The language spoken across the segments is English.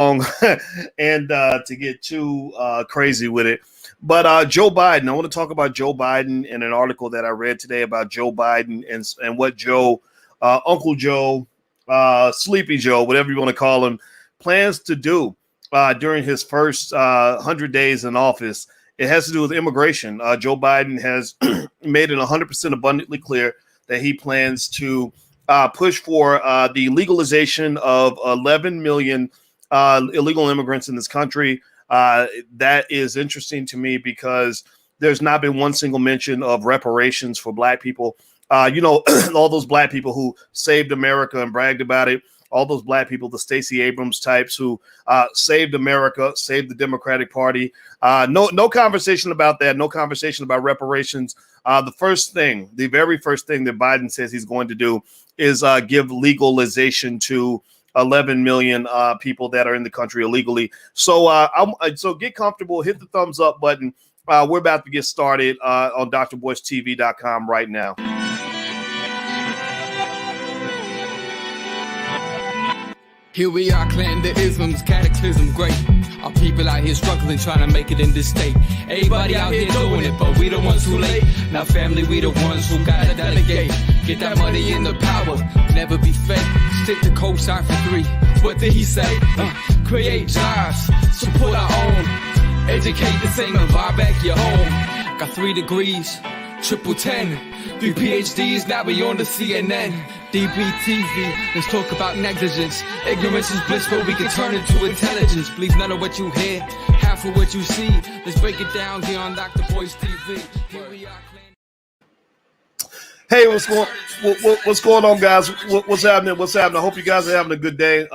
long and to get too crazy with it. But Joe Biden, I want to talk about Joe Biden in an article that I read today about Joe Biden and what Joe, Uncle Joe, Sleepy Joe, whatever you want to call him, plans to do during his first 100 days in office. It has to do with immigration. Joe Biden has made it 100% abundantly clear that he plans to push for the legalization of 11 million illegal immigrants in this country. That is interesting to me because there's not been one single mention of reparations for black people. All those black people who saved America and bragged about it, all those black people, the Stacey Abrams types who saved America, saved the Democratic Party. No conversation about that. No conversation about reparations. The very first thing that Biden says he's going to do is give legalization to 11 million people that are in the country illegally. So so get comfortable, hit the thumbs up button. We're about to get started on drboystv.com right now. Here we are, clan the isms, cataclysm, great. Our people out here struggling, trying to make it in this state. Everybody out here doing it, but we the ones too late. Now family, we the ones who gotta delegate. Get that money in the power, never be fake. Stick to co-sign for 3. What did he say? Create jobs, support our own. Educate the same and buy back your home. Got 3 degrees, triple 10. 3 PhDs, now we on the CNN. DBTV, let's talk about negligence. Ignorance is bliss, but we can turn it to intelligence. Believe none of what you hear, half of what you see. Let's break it down here on Dr. Boy's TV. Here we are. Hey, what's going on, guys? What's happening? I hope you guys are having a good day.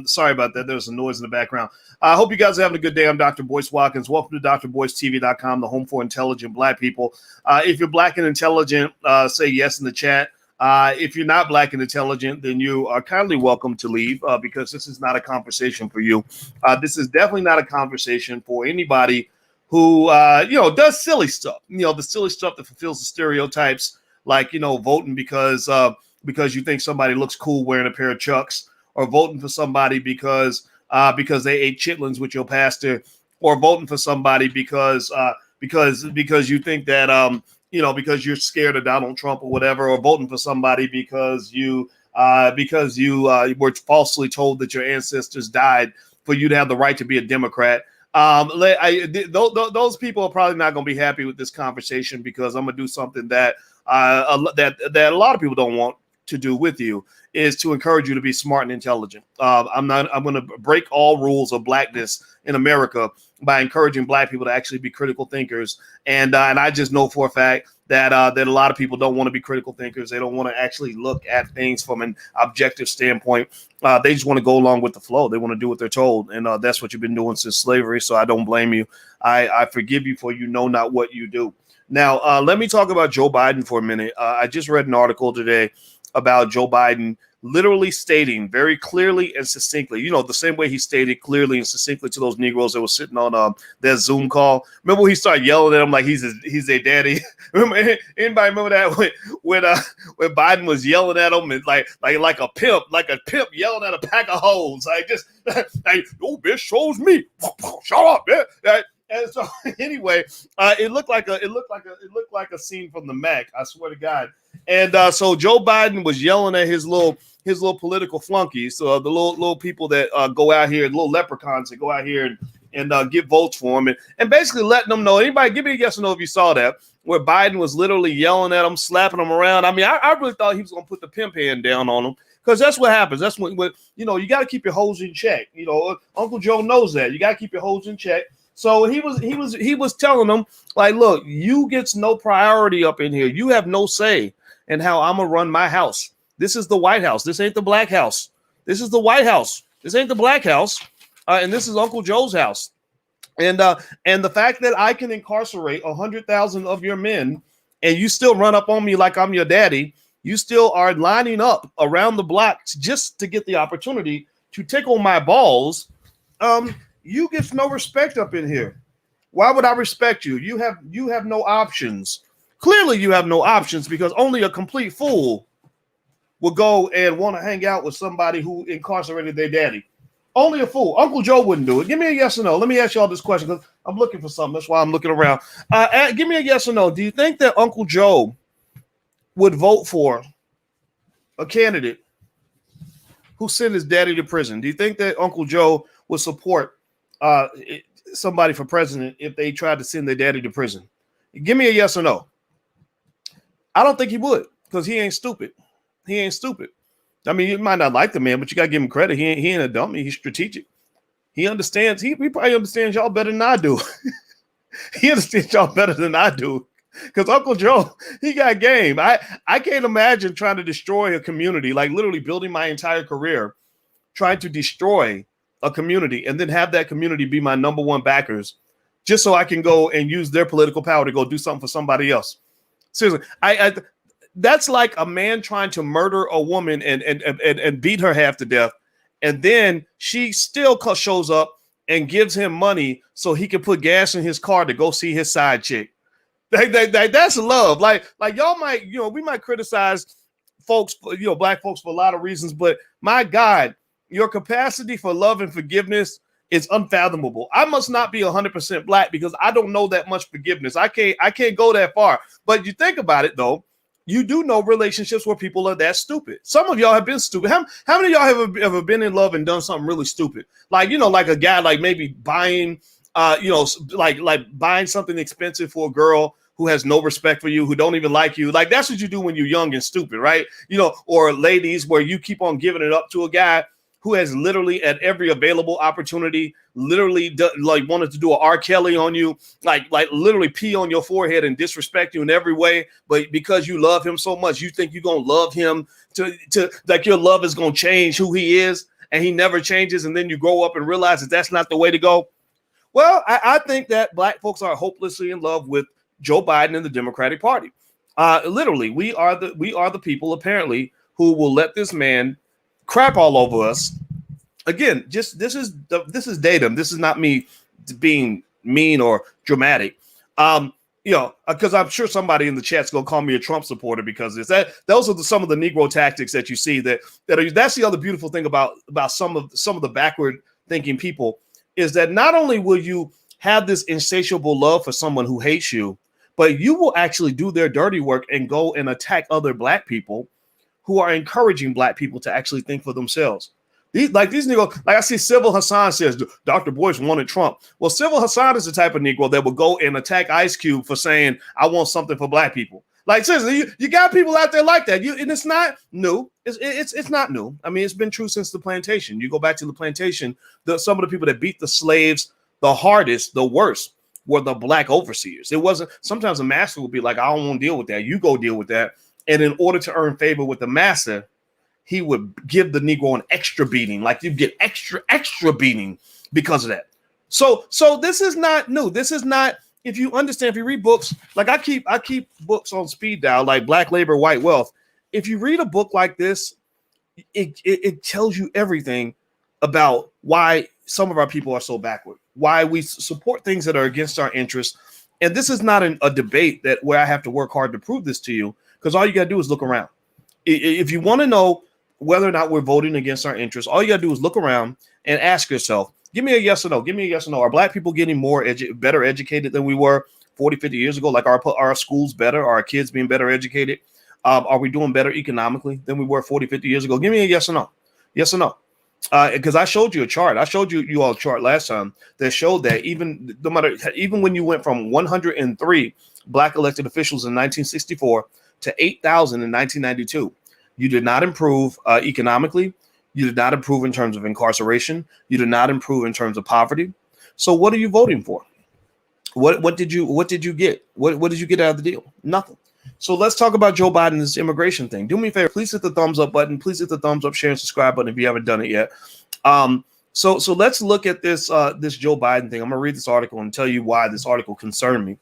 Sorry about that. There's some noise in the background. I hope you guys are having a good day. I'm Dr. Boyce Watkins. Welcome to drboystv.com, the home for intelligent black people. If you're black and intelligent, say yes in the chat. If you're not black and intelligent, then you are kindly welcome to leave because this is not a conversation for you. This is definitely not a conversation for anybody who, does silly stuff. The silly stuff that fulfills the stereotypes, like, voting because you think somebody looks cool wearing a pair of Chucks, or voting for somebody because they ate chitlins with your pastor, or voting for somebody because you think that because you're scared of Donald Trump or whatever, or voting for somebody because you were falsely told that your ancestors died for you to have the right to be a Democrat. Those people are probably not going to be happy with this conversation because I'm going to do something that a lot of people don't want to do with you, is to encourage you to be smart and intelligent. I'm going to break all rules of blackness in America by encouraging black people to actually be critical thinkers. And I just know for a fact that a lot of people don't want to be critical thinkers. They don't want to actually look at things from an objective standpoint. They just want to go along with the flow. They want to do what they're told. And that's what you've been doing since slavery. So I don't blame you. I forgive you, for you know not what you do. Now, let me talk about Joe Biden for a minute. I just read an article today about Joe Biden literally stating very clearly and succinctly, the same way he stated clearly and succinctly to those Negroes that were sitting on their Zoom call. Remember when he started yelling at them like he's their daddy? Anybody remember that when Biden was yelling at them and like a pimp yelling at a pack of hoes, oh, bitch shows me, shut up, man. And so anyway, it looked like a scene from the Mac. I swear to God. And so Joe Biden was yelling at his little political flunkies, so the little people that go out here, little leprechauns that go out here and get votes for him, and basically letting them know. Anybody, give me a yes or no if you saw that, where Biden was literally yelling at them, slapping them around. I mean, I really thought he was going to put the pimp hand down on them, because that's what happens. That's when you got to keep your hoes in check. Uncle Joe knows that. You got to keep your hoes in check. So he was telling them, like, look, you get no priority up in here. You have no say in how I'm gonna run my house. This is the White House. This ain't the Black House. This is the White House. This ain't the Black House, and this is Uncle Joe's house. And the fact that I can incarcerate 100,000 of your men, and you still run up on me like I'm your daddy, you still are lining up around the block just to get the opportunity to tickle my balls. You get no respect up in here. Why would I respect you? You have no options. Clearly, you have no options, because only a complete fool will go and want to hang out with somebody who incarcerated their daddy. Only a fool. Uncle Joe wouldn't do it. Give me a yes or no. Let me ask y'all this question because I'm looking for something. That's why I'm looking around. Give me a yes or no. Do you think that Uncle Joe would vote for a candidate who sent his daddy to prison? Do you think that Uncle Joe would support somebody for president if they tried to send their daddy to prison? Give me a yes or no. I don't think he would because he ain't stupid. He ain't stupid. I mean, you might not like the man, but you got to give him credit. He ain't a dummy. He's strategic. He understands. He probably understands y'all better than I do. He understands y'all better than I do. Because Uncle Joe, he got game. I can't imagine trying to destroy a community, like literally building my entire career, trying to destroy a community and then have that community be my number one backers just so I can go and use their political power to go do something for somebody else. Seriously, that's like a man trying to murder a woman and beat her half to death. And then she still shows up and gives him money so he can put gas in his car to go see his side chick. That's love. Like y'all might, we might criticize folks, black folks for a lot of reasons, but my God, your capacity for love and forgiveness is unfathomable. I must not be 100% black because I don't know that much forgiveness. I can't go that far. But you think about it though, you do know relationships where people are that stupid. Some of y'all have been stupid. How many of y'all have ever been in love and done something really stupid? Like, like a guy, like maybe buying, like buying something expensive for a girl who has no respect for you, who don't even like you. Like, that's what you do when you're young and stupid, right? Or ladies where you keep on giving it up to a guy who has literally at every available opportunity, literally wanted to do an R. Kelly on you, like literally pee on your forehead and disrespect you in every way. But because you love him so much, you think you're going to love him to like your love is going to change who he is, and he never changes. And then you grow up and realize that that's not the way to go. Well, I think that black folks are hopelessly in love with Joe Biden and the Democratic Party. Literally, we are the people apparently who will let this man crap all over us. Again, just this is datum. This is not me being mean or dramatic. Because I'm sure somebody in the chat's gonna call me a Trump supporter because it's that. Those are some of the Negro tactics that you see that's the other beautiful thing about some of the backward thinking people is that not only will you have this insatiable love for someone who hates you, but you will actually do their dirty work and go and attack other black people who are encouraging black people to actually think for themselves. These Negro, like I see Civil Hassan says, Dr. Boyce wanted Trump. Well, Civil Hassan is the type of Negro that will go and attack Ice Cube for saying, I want something for black people. Like, seriously, you got people out there like that. And it's not new. It's not new. I mean, it's been true since the plantation. You go back to the plantation, some of the people that beat the slaves the hardest, the worst, were the black overseers. It wasn't, sometimes a master would be like, I don't want to deal with that. You go deal with that. And in order to earn favor with the master, he would give the Negro an extra beating. Like you get extra beating because of that. So this is not new. This is not, if you understand, if you read books, like I keep books on speed dial, like Black Labor, White Wealth. If you read a book like this, it tells you everything about why some of our people are so backward, why we support things that are against our interests. And this is not a debate that where I have to work hard to prove this to you, because all you got to do is look around. If you want to know whether or not we're voting against our interests, all you got to do is look around and ask yourself, give me a yes or no. Give me a yes or no. Are black people getting better educated than we were 40, 50 years ago? Like our schools better? Are our kids being better educated? Are we doing better economically than we were 40, 50 years ago? Give me a yes or no. Yes or no. Because I showed you a chart. I showed you all a chart last time that showed that even when you went from 103 black elected officials in 1964 to 8,000 in 1992, you did not improve economically. You did not improve in terms of incarceration. You did not improve in terms of poverty. So what are you voting for? What did you get? What did you get out of the deal? Nothing. So let's talk about Joe Biden's immigration thing. Do me a favor, please hit the thumbs up button. Please hit the thumbs up, share, and subscribe button if you haven't done it yet. So let's look at this Joe Biden thing. I'm gonna read this article and tell you why this article concerned me.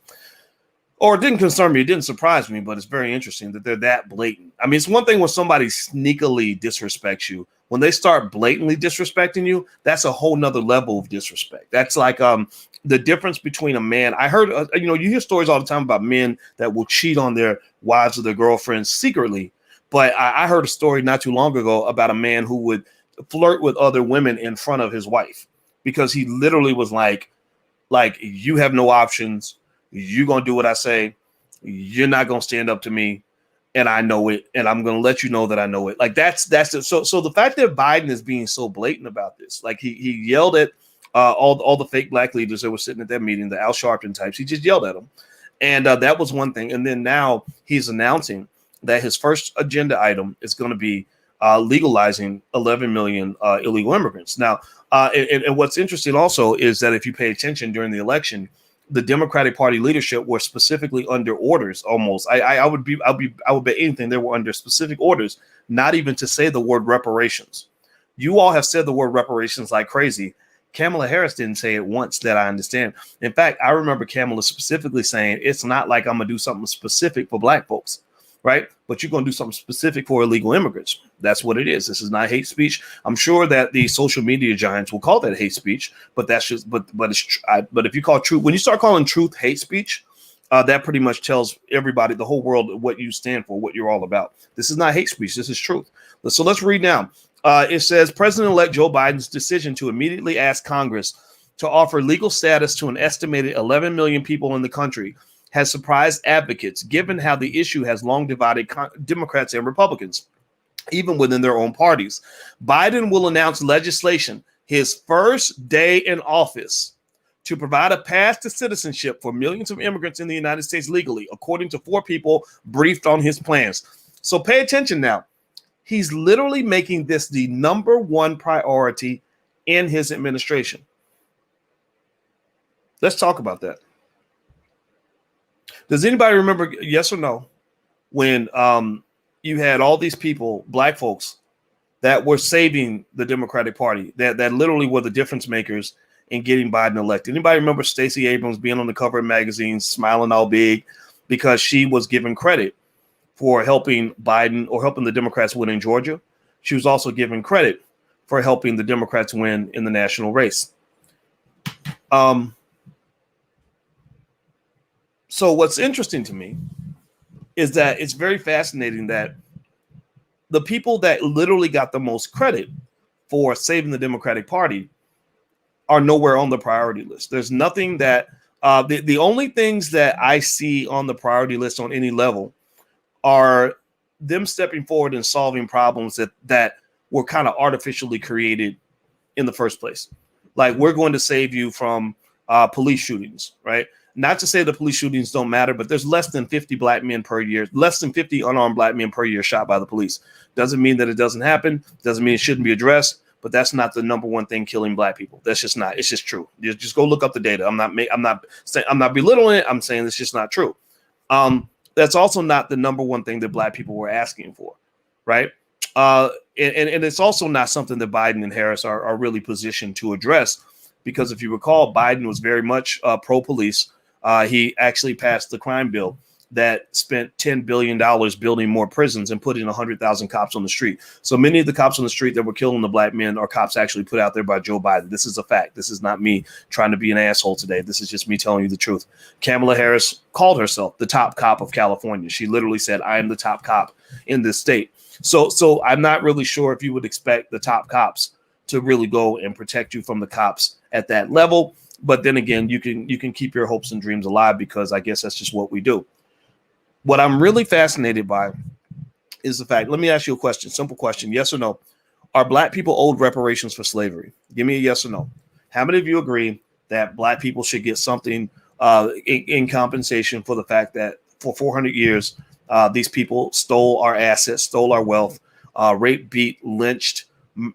Or it didn't concern me, it didn't surprise me, but it's very interesting that they're that blatant. I mean, it's one thing when somebody sneakily disrespects you. When they start blatantly disrespecting you, that's a whole nother level of disrespect. That's like the difference between a man. I heard, you hear stories all the time about men that will cheat on their wives or their girlfriends secretly. But I heard a story not too long ago about a man who would flirt with other women in front of his wife, because he literally was like, you have no options. You're going to do what I say. You're not going to stand up to me. And I know it. And I'm going to let you know that I know it. Like that's it. So the fact that Biden is being so blatant about this, like he yelled at all the fake black leaders that were sitting at that meeting, the Al Sharpton types, he just yelled at them. And that was one thing. And then now he's announcing that his first agenda item is going to be legalizing 11 million illegal immigrants. Now, and what's interesting also is that if you pay attention during the election, the Democratic Party leadership were specifically under orders. Almost, I would bet anything they were under specific orders, not even to say the word reparations. You all have said the word reparations like crazy. Kamala Harris didn't say it once that I understand. In fact, I remember Kamala specifically saying, it's not like I'm going to do something specific for black folks, right? But you're going to do something specific for illegal immigrants. That's what it is. This is not hate speech. I'm sure that the social media giants will call that hate speech, but that's just, but it's, but if you call truth, when you start calling truth hate speech, that pretty much tells everybody, the whole world, what you stand for, what you're all about. This is not hate speech. This is truth. So let's read now. It says President-elect Joe Biden's decision to immediately ask Congress to offer legal status to an estimated 11 million people in the country has surprised advocates, given how the issue has long divided Democrats and Republicans, even within their own parties. Biden will announce legislation his first day in office to provide a path to citizenship for millions of immigrants in the United States legally, according to 4 people briefed on his plans. So pay attention now. He's literally making this the number one priority in his administration. Let's talk about that. Does anybody remember, yes or no, when you had all these people, black folks, that were saving the Democratic Party, that literally were the difference makers in getting Biden elected? Anybody remember Stacey Abrams being on the cover of magazines, smiling all big, because she was given credit for helping Biden or helping the Democrats win in Georgia? She was also given credit for helping the Democrats win in the national race. So what's interesting to me is that it's very fascinating that the people that literally got the most credit for saving the Democratic Party are nowhere on the priority list. There's nothing that the only things that I see on the priority list on any level are them stepping forward and solving problems that were kind of artificially created in the first place. Like, we're going to save you from police shootings, right? Not to say the police shootings don't matter, but there's less than 50 black men per year, less than 50 unarmed black men per year shot by the police. Doesn't mean that it doesn't happen. Doesn't mean it shouldn't be addressed, but that's not the number one thing killing black people. That's just not, it's just true. Just go look up the data. I'm not belittling it. I'm saying it's just not true. That's also not the number one thing that black people were asking for, right? And it's also not something that Biden and Harris are really positioned to address, because if you recall, Biden was very much pro-police. He actually passed the crime bill that spent $10 billion building more prisons and putting 100,000 cops on the street. So many of the cops on the street that were killing the black men are cops actually put out there by Joe Biden. This is a fact. This is not me trying to be an asshole today. This is just me telling you the truth. Kamala Harris called herself the top cop of California. She literally said, I am the top cop in this state. So I'm not really sure if you would expect the top cops to really go and protect you from the cops at that level. But then again, you can keep your hopes and dreams alive, because I guess that's just what we do. What I'm really fascinated by is the fact, let me ask you a question, simple question, yes or no. Are black people owed reparations for slavery? Give me a yes or no. How many of you agree that black people should get something in compensation for the fact that for 400 years, these people stole our assets, stole our wealth, raped, beat, lynched,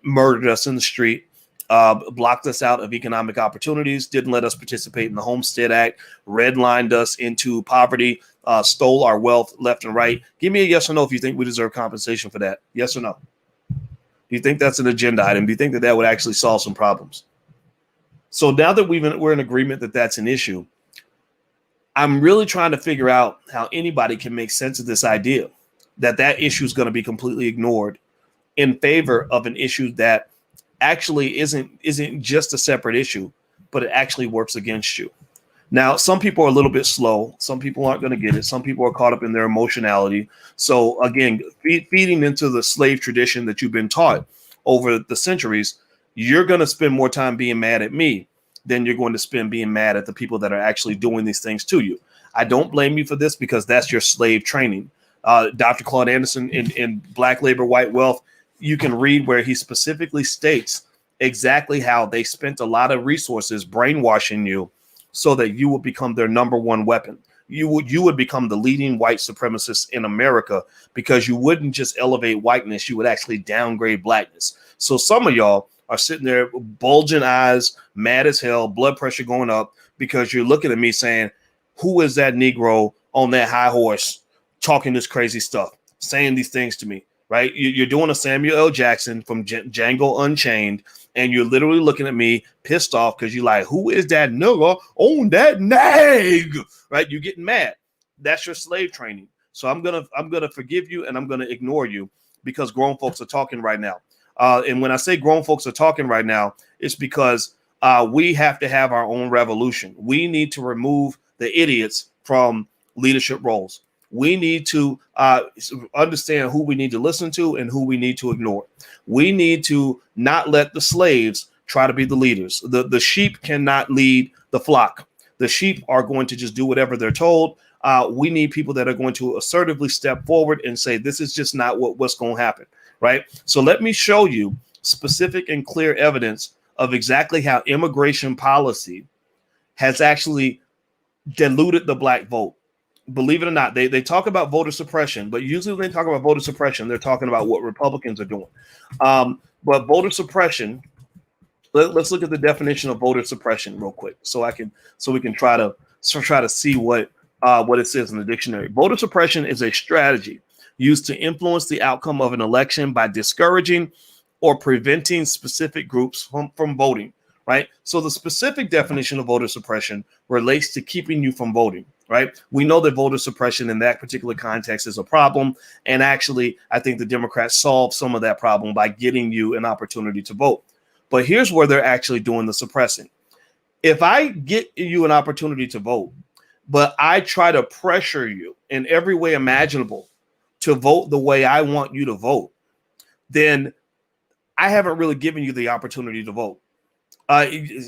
murdered us in the street, blocked us out of economic opportunities, didn't let us participate in the Homestead Act, redlined us into poverty, stole our wealth left and right? Give me a yes or no if you think we deserve compensation for that. Yes or no? Do you think that's an agenda item? Do you think that would actually solve some problems? So now that we're in agreement that that's an issue, I'm really trying to figure out how anybody can make sense of this idea that issue is going to be completely ignored in favor of an issue that actually isn't just a separate issue, but it actually works against you. Now, some people are a little bit slow. Some people aren't going to get it. Some people are caught up in their emotionality. So again, feeding into the slave tradition that you've been taught, over the centuries, you're going to spend more time being mad at me than you're going to spend being mad at the people that are actually doing these things to you. I don't blame you for this because that's your slave training. Dr. Claude Anderson in Black Labor, White Wealth, you can read where he specifically states exactly how they spent a lot of resources brainwashing you so that you would become their number one weapon. You would become the leading white supremacist in America because you wouldn't just elevate whiteness, you would actually downgrade blackness. So some of y'all are sitting there bulging eyes, mad as hell, blood pressure going up because you're looking at me saying, who is that Negro on that high horse talking this crazy stuff, saying these things to me, right? You're doing a Samuel L. Jackson from Django Unchained, and you're literally looking at me pissed off because you're like, who is that nigga on that nag? Right? You're getting mad. That's your slave training. So I'm gonna forgive you and I'm gonna ignore you because grown folks are talking right now. And when I say grown folks are talking right now, it's because we have to have our own revolution. We need to remove the idiots from leadership roles. We need to understand who we need to listen to and who we need to ignore. We need to not let the slaves try to be the leaders. The sheep cannot lead the flock. The sheep are going to just do whatever they're told. We need people that are going to assertively step forward and say, this is just not what's going to happen, right? So let me show you specific and clear evidence of exactly how immigration policy has actually diluted the black vote. Believe it or not, they talk about voter suppression, but usually when they talk about voter suppression, they're talking about what Republicans are doing. But voter suppression, let's look at the definition of voter suppression real quick, so we can try to see what it says in the dictionary. Voter suppression is a strategy used to influence the outcome of an election by discouraging or preventing specific groups from voting. Right. So the specific definition of voter suppression relates to keeping you from voting. Right. We know that voter suppression in that particular context is a problem. And actually, I think the Democrats solved some of that problem by getting you an opportunity to vote. But here's where they're actually doing the suppressing. If I get you an opportunity to vote, but I try to pressure you in every way imaginable to vote the way I want you to vote, then I haven't really given you the opportunity to vote.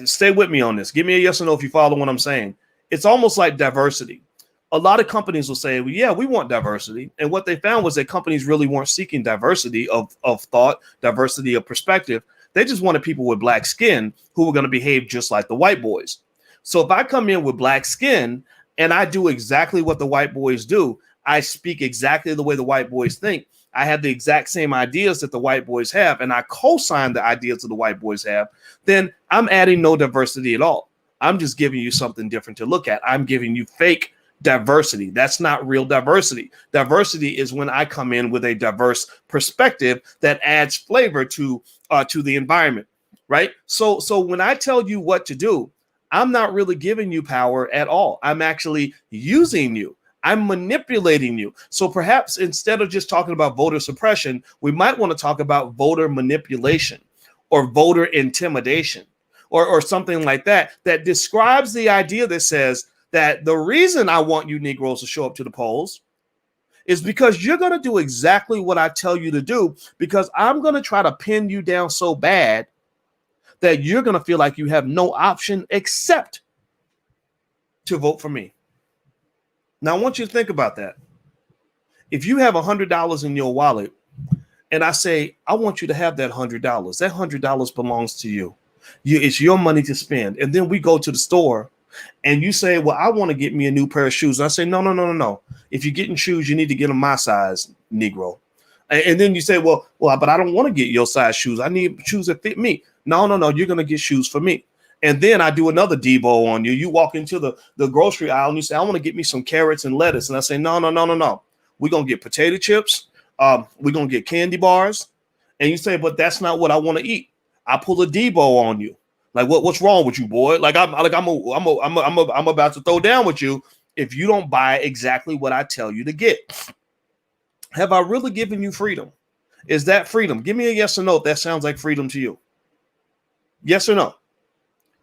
Stay with me on this. Give me a yes or no if you follow what I'm saying. It's almost like diversity. A lot of companies will say, well, yeah, we want diversity. And what they found was that companies really weren't seeking diversity of thought, diversity of perspective. They just wanted people with black skin who were going to behave just like the white boys. So if I come in with black skin and I do exactly what the white boys do, I speak exactly the way the white boys think, I have the exact same ideas that the white boys have, and I co-sign the ideas that the white boys have, then I'm adding no diversity at all. I'm just giving you something different to look at. I'm giving you fake diversity. That's not real diversity. Diversity is when I come in with a diverse perspective that adds flavor to the environment, right? So when I tell you what to do, I'm not really giving you power at all. I'm actually using you. I'm manipulating you. So perhaps instead of just talking about voter suppression, we might want to talk about voter manipulation or voter intimidation or something like that, that describes the idea that says that the reason I want you Negroes to show up to the polls is because you're going to do exactly what I tell you to do, because I'm going to try to pin you down so bad that you're going to feel like you have no option except to vote for me. Now, I want you to think about that. If you have $100 in your wallet and I say, I want you to have that $100, that $100 belongs to you. It's your money to spend. And then we go to the store and you say, well, I want to get me a new pair of shoes. And I say, no. If you're getting shoes, you need to get them my size, Negro. And then you say, well, but I don't want to get your size shoes. I need shoes that fit me. No. You're going to get shoes for me. And then I do another Debo on you. You walk into the grocery aisle and you say, I want to get me some carrots and lettuce. And I say, no. We're going to get potato chips. We're going to get candy bars. And you say, but that's not what I want to eat. I pull a Debo on you. Like, what's wrong with you, boy? Like, I'm about to throw down with you if you don't buy exactly what I tell you to get. Have I really given you freedom? Is that freedom? Give me a yes or no if that sounds like freedom to you. Yes or no?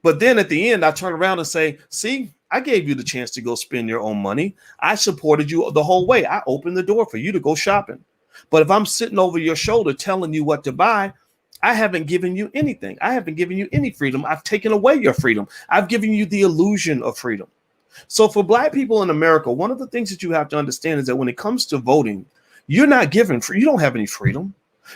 But then at the end, I turn around and say, see, I gave you the chance to go spend your own money. I supported you the whole way. I opened the door for you to go shopping. But if I'm sitting over your shoulder telling you what to buy, I haven't given you anything. I haven't given you any freedom. I've taken away your freedom. I've given you the illusion of freedom. So for black people in America, one of the things that you have to understand is that when it comes to voting, you're not given free. You don't have any freedom.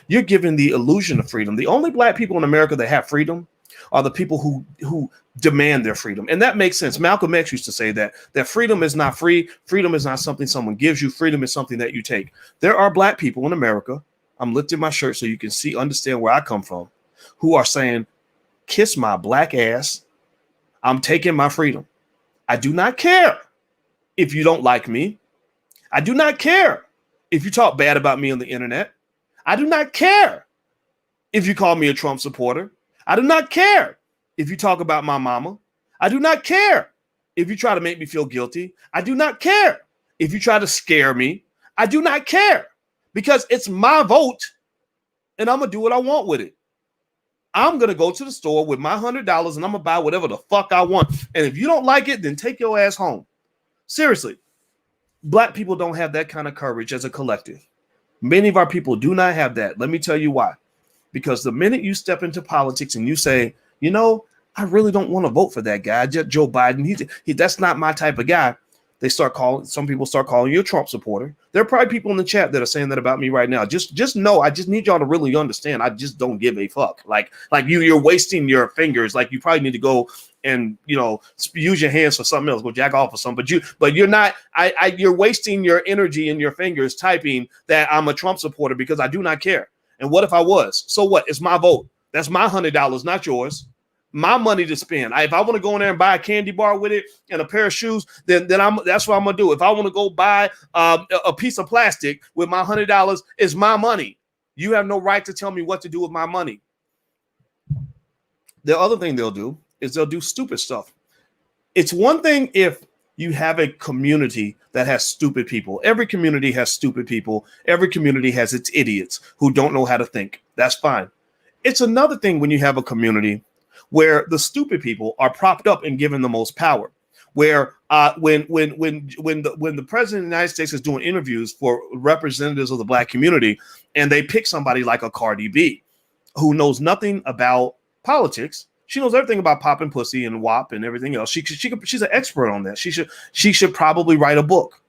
You're given the illusion of freedom. The only black people in America that have freedom are the people who demand their freedom. And that makes sense. Malcolm X used to say that freedom is not free. Freedom is not something someone gives you. Freedom is something that you take. There are black people in America, I'm lifting my shirt so you can see, understand where I come from, who are saying, kiss my black ass. I'm taking my freedom. I do not care if you don't like me. I do not care if you talk bad about me on the internet. I do not care if you call me a Trump supporter. I do not care if you talk about my mama. I do not care if you try to make me feel guilty. I do not care if you try to scare me. I do not care because it's my vote and I'm going to do what I want with it. I'm going to go to the store with my $100 and I'm going to buy whatever the fuck I want. And if you don't like it, then take your ass home. Seriously, black people don't have that kind of courage as a collective. Many of our people do not have that. Let me tell you why. Because the minute you step into politics and you say, you know, I really don't want to vote for that guy, Joe Biden. He that's not my type of guy. Some people start calling you a Trump supporter. There are probably people in the chat that are saying that about me right now. Just know, I just need y'all to really understand. I just don't give a fuck. Like you're wasting your fingers. Like you probably need to go and, you know, use your hands for something else, go jack off or something. But you're not, you're wasting your energy and your fingers typing that I'm a Trump supporter because I do not care. And what if I was? So what? It's my vote. That's my $100, not yours. My money to spend. If I want to go in there and buy a candy bar with it and a pair of shoes, then that's what I'm gonna do. If I want to go buy a piece of plastic with my $100, it's my money. You have no right to tell me what to do with my money. The other thing they'll do is they'll do stupid stuff. It's one thing if you have a community that has stupid people. Every community has stupid people. Every community has its idiots who don't know how to think. That's fine. It's another thing when you have a community where the stupid people are propped up and given the most power. Where when the president of the United States is doing interviews for representatives of the black community, and they pick somebody like a Cardi B, who knows nothing about politics. She knows everything about popping pussy and WAP and everything else. She's an expert on that. She should probably write a book,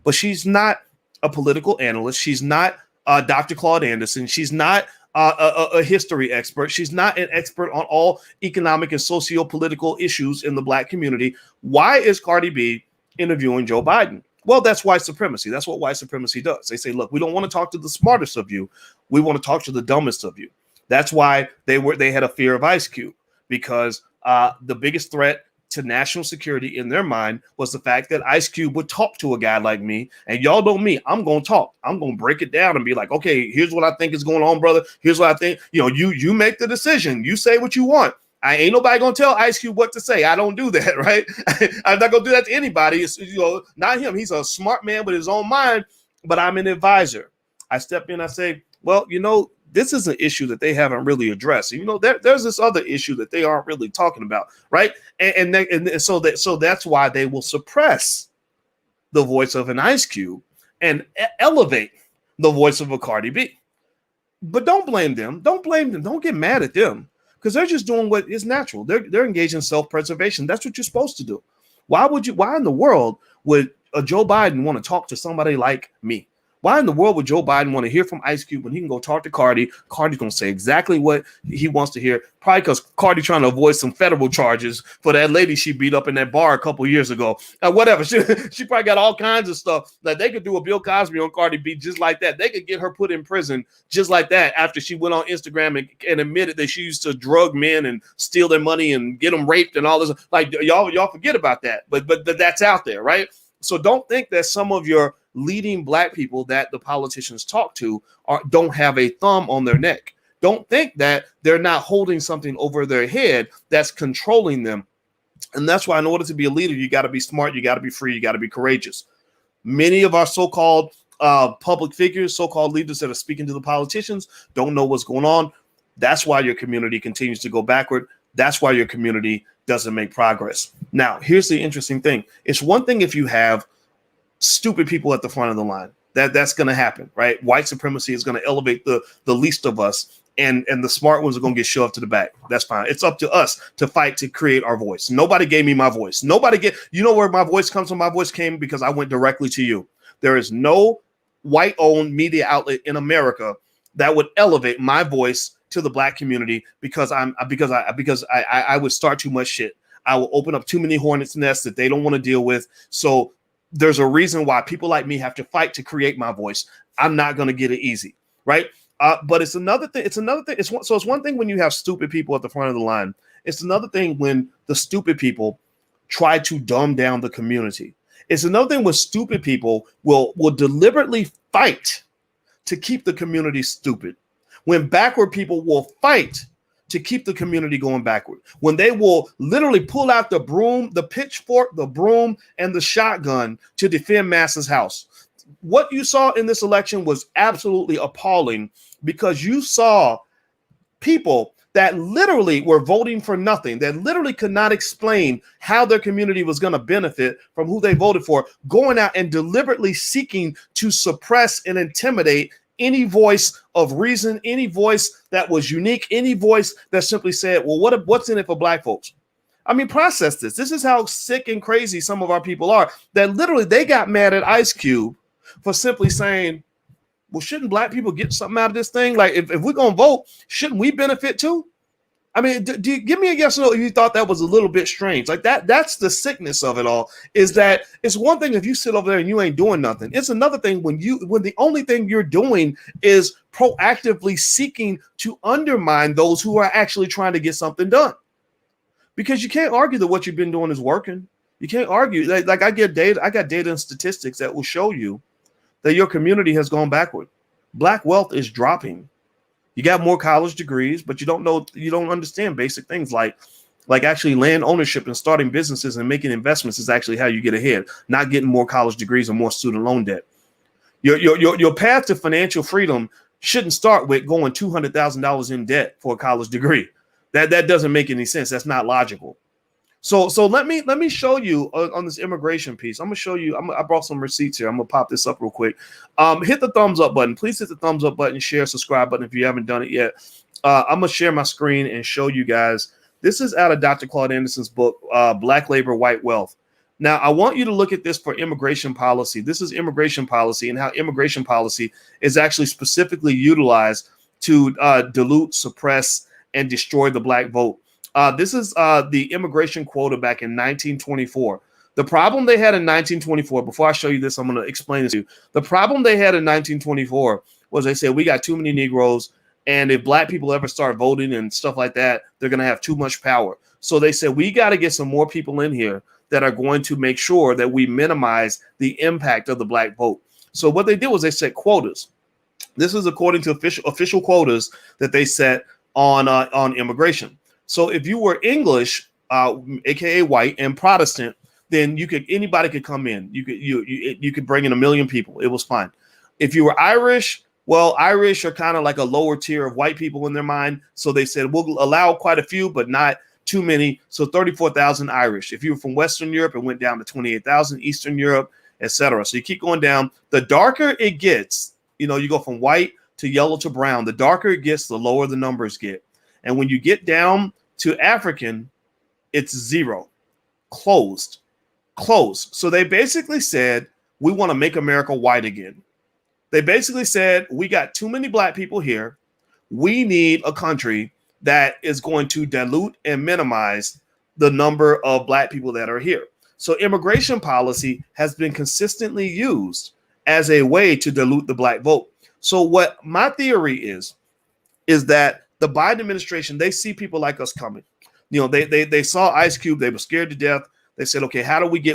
but she's not a political analyst. She's not Dr. Claude Anderson. She's not a history expert. She's not an expert on all economic and socio-political issues in the black community. Why is Cardi B interviewing Joe Biden? Well, that's white supremacy. That's what white supremacy does. They say, look, we don't want to talk to the smartest of you. We want to talk to the dumbest of you. That's why they had a fear of Ice Cube, because the biggest threat to national security in their mind was the fact that Ice Cube would talk to a guy like me. And y'all know me. I'm going to talk. I'm going to break it down and be like, okay, here's what I think is going on, brother. Here's what I think. You know, you make the decision. You say what you want. I ain't nobody going to tell Ice Cube what to say. I don't do that, right? I'm not going to do that to anybody. It's, you know, not him. He's a smart man with his own mind, but I'm an advisor. I step in, I say, well, you know, this is an issue that they haven't really addressed. You know, there's this other issue that they aren't really talking about, right? And so that's why they will suppress the voice of an Ice Cube and elevate the voice of a Cardi B. But don't blame them. Don't blame them. Don't get mad at them, because they're just doing what is natural. They're engaged in self-preservation. That's what you're supposed to do. Why in the world would a Joe Biden want to talk to somebody like me? Why in the world would Joe Biden want to hear from Ice Cube when he can go talk to Cardi? Cardi's going to say exactly what he wants to hear. Probably because Cardi trying to avoid some federal charges for that lady she beat up in that bar a couple years ago. Whatever. She probably got all kinds of stuff that they could do a Bill Cosby on Cardi B just like that. They could get her put in prison just like that after she went on Instagram and admitted that she used to drug men and steal their money and get them raped and all this. Like y'all forget about that. But that's out there, right? So don't think that some of your leading black people that the politicians talk to don't have a thumb on their neck. Don't think that they're not holding something over their head that's controlling them. And that's why in order to be a leader, you got to be smart, you got to be free, you got to be courageous. Many of our so-called public figures, so-called leaders that are speaking to the politicians don't know what's going on. That's why your community continues to go backward. That's why your community doesn't make progress. Now, here's the interesting thing. It's one thing if you have stupid people at the front of the line. That's going to happen, right? White supremacy is going to elevate the least of us and the smart ones are going to get shoved to the back. That's fine. It's up to us to fight to create our voice. Nobody gave me my voice. You know where my voice comes from? My voice came because I went directly to you. There is no white-owned media outlet in America that would elevate my voice to the Black community because I would start too much shit. I will open up too many hornets' nests that they don't want to deal with. So there's a reason why people like me have to fight to create my voice. I'm not going to get it easy, right? But it's another thing. It's one thing when you have stupid people at the front of the line. It's another thing when the stupid people try to dumb down the community. It's another thing when stupid people will deliberately fight to keep the community stupid. When backward people will fight to keep the community going backward. When they will literally pull out the broom, the pitchfork, the broom, and the shotgun to defend Massa's house. What you saw in this election was absolutely appalling because you saw people that literally were voting for nothing, that literally could not explain how their community was going to benefit from who they voted for, going out and deliberately seeking to suppress and intimidate any voice of reason, any voice that was unique, any voice that simply said, well, what's in it for Black folks? I mean, process this. This is how sick and crazy some of our people are, that literally they got mad at Ice Cube for simply saying, well, shouldn't Black people get something out of this thing? Like, if we're going to vote, shouldn't we benefit too? I mean, do you give me a yes or no if you thought that was a little bit strange? Like that's the sickness of it all, is that it's one thing if you sit over there and you ain't doing nothing. It's another thing when the only thing you're doing is proactively seeking to undermine those who are actually trying to get something done. Because you can't argue that what you've been doing is working. You can't argue. Like I got data and statistics that will show you that your community has gone backward. Black wealth is dropping. You got more college degrees, but you don't understand basic things like actually land ownership and starting businesses and making investments is actually how you get ahead, not getting more college degrees or more student loan debt. Your path to financial freedom shouldn't start with going $200,000 in debt for a college degree. That doesn't make any sense. That's not logical. So let me show you on this immigration piece. I'm gonna show you. I brought some receipts here. I'm gonna pop this up real quick. Hit the thumbs up button. Please hit the thumbs up button, share, subscribe button if you haven't done it yet. I'm gonna share my screen and show you guys. This is out of Dr. Claude Anderson's book, Black Labor, White Wealth. Now, I want you to look at this for immigration policy. This is immigration policy and how immigration policy is actually specifically utilized to dilute, suppress, and destroy the Black vote. This is the immigration quota back in 1924. The problem they had in 1924, before I show you this, I'm going to explain this to you. The problem they had in 1924 was they said, we got too many Negroes, and if Black people ever start voting and stuff like that, they're going to have too much power. So they said, we got to get some more people in here that are going to make sure that we minimize the impact of the Black vote. So what they did was they set quotas. This is according to official quotas that they set on immigration. So if you were English, aka white, and Protestant, then anybody could come in. You could bring in 1 million people. It was fine. If you were Irish, well, Irish are kind of like a lower tier of white people in their mind. So they said we'll allow quite a few, but not too many. So 34,000 Irish. If you were from Western Europe, it went down to 28,000. Eastern Europe, etc. So you keep going down. The darker it gets, you go from white to yellow to brown. The darker it gets, the lower the numbers get. And when you get down to African, it's zero. Closed. So they basically said, we want to make America white again. They basically said, we got too many Black people here. We need a country that is going to dilute and minimize the number of Black people that are here. So immigration policy has been consistently used as a way to dilute the Black vote. So what my theory is that the Biden administration, they see people like us coming. They saw Ice Cube. They were scared to death. They said, okay,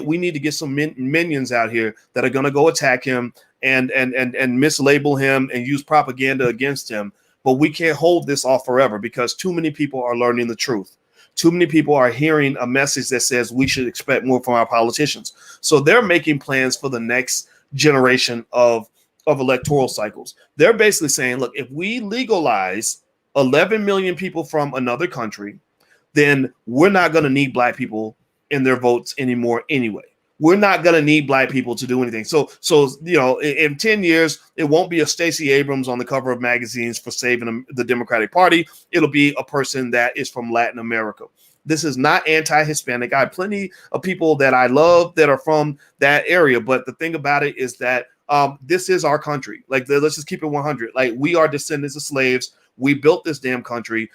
we need to get some minions out here that are going to go attack him and mislabel him and use propaganda against him. But we can't hold this off forever because too many people are learning the truth. Too many people are hearing a message that says we should expect more from our politicians. So they're making plans for the next generation of electoral cycles. They're basically saying, look, if we legalize 11 million people from another country, then we're not going to need Black people in their votes anymore anyway. We're not going to need black people to do anything. So in 10 years, it won't be a Stacey Abrams on the cover of magazines for saving the Democratic Party. It'll be a person that is from Latin America. This is not anti-Hispanic. I have plenty of people that I love that are from that area. But the thing about it is that this is our country. Like, let's just keep it 100. Like, we are descendants of slaves. We built this damn country.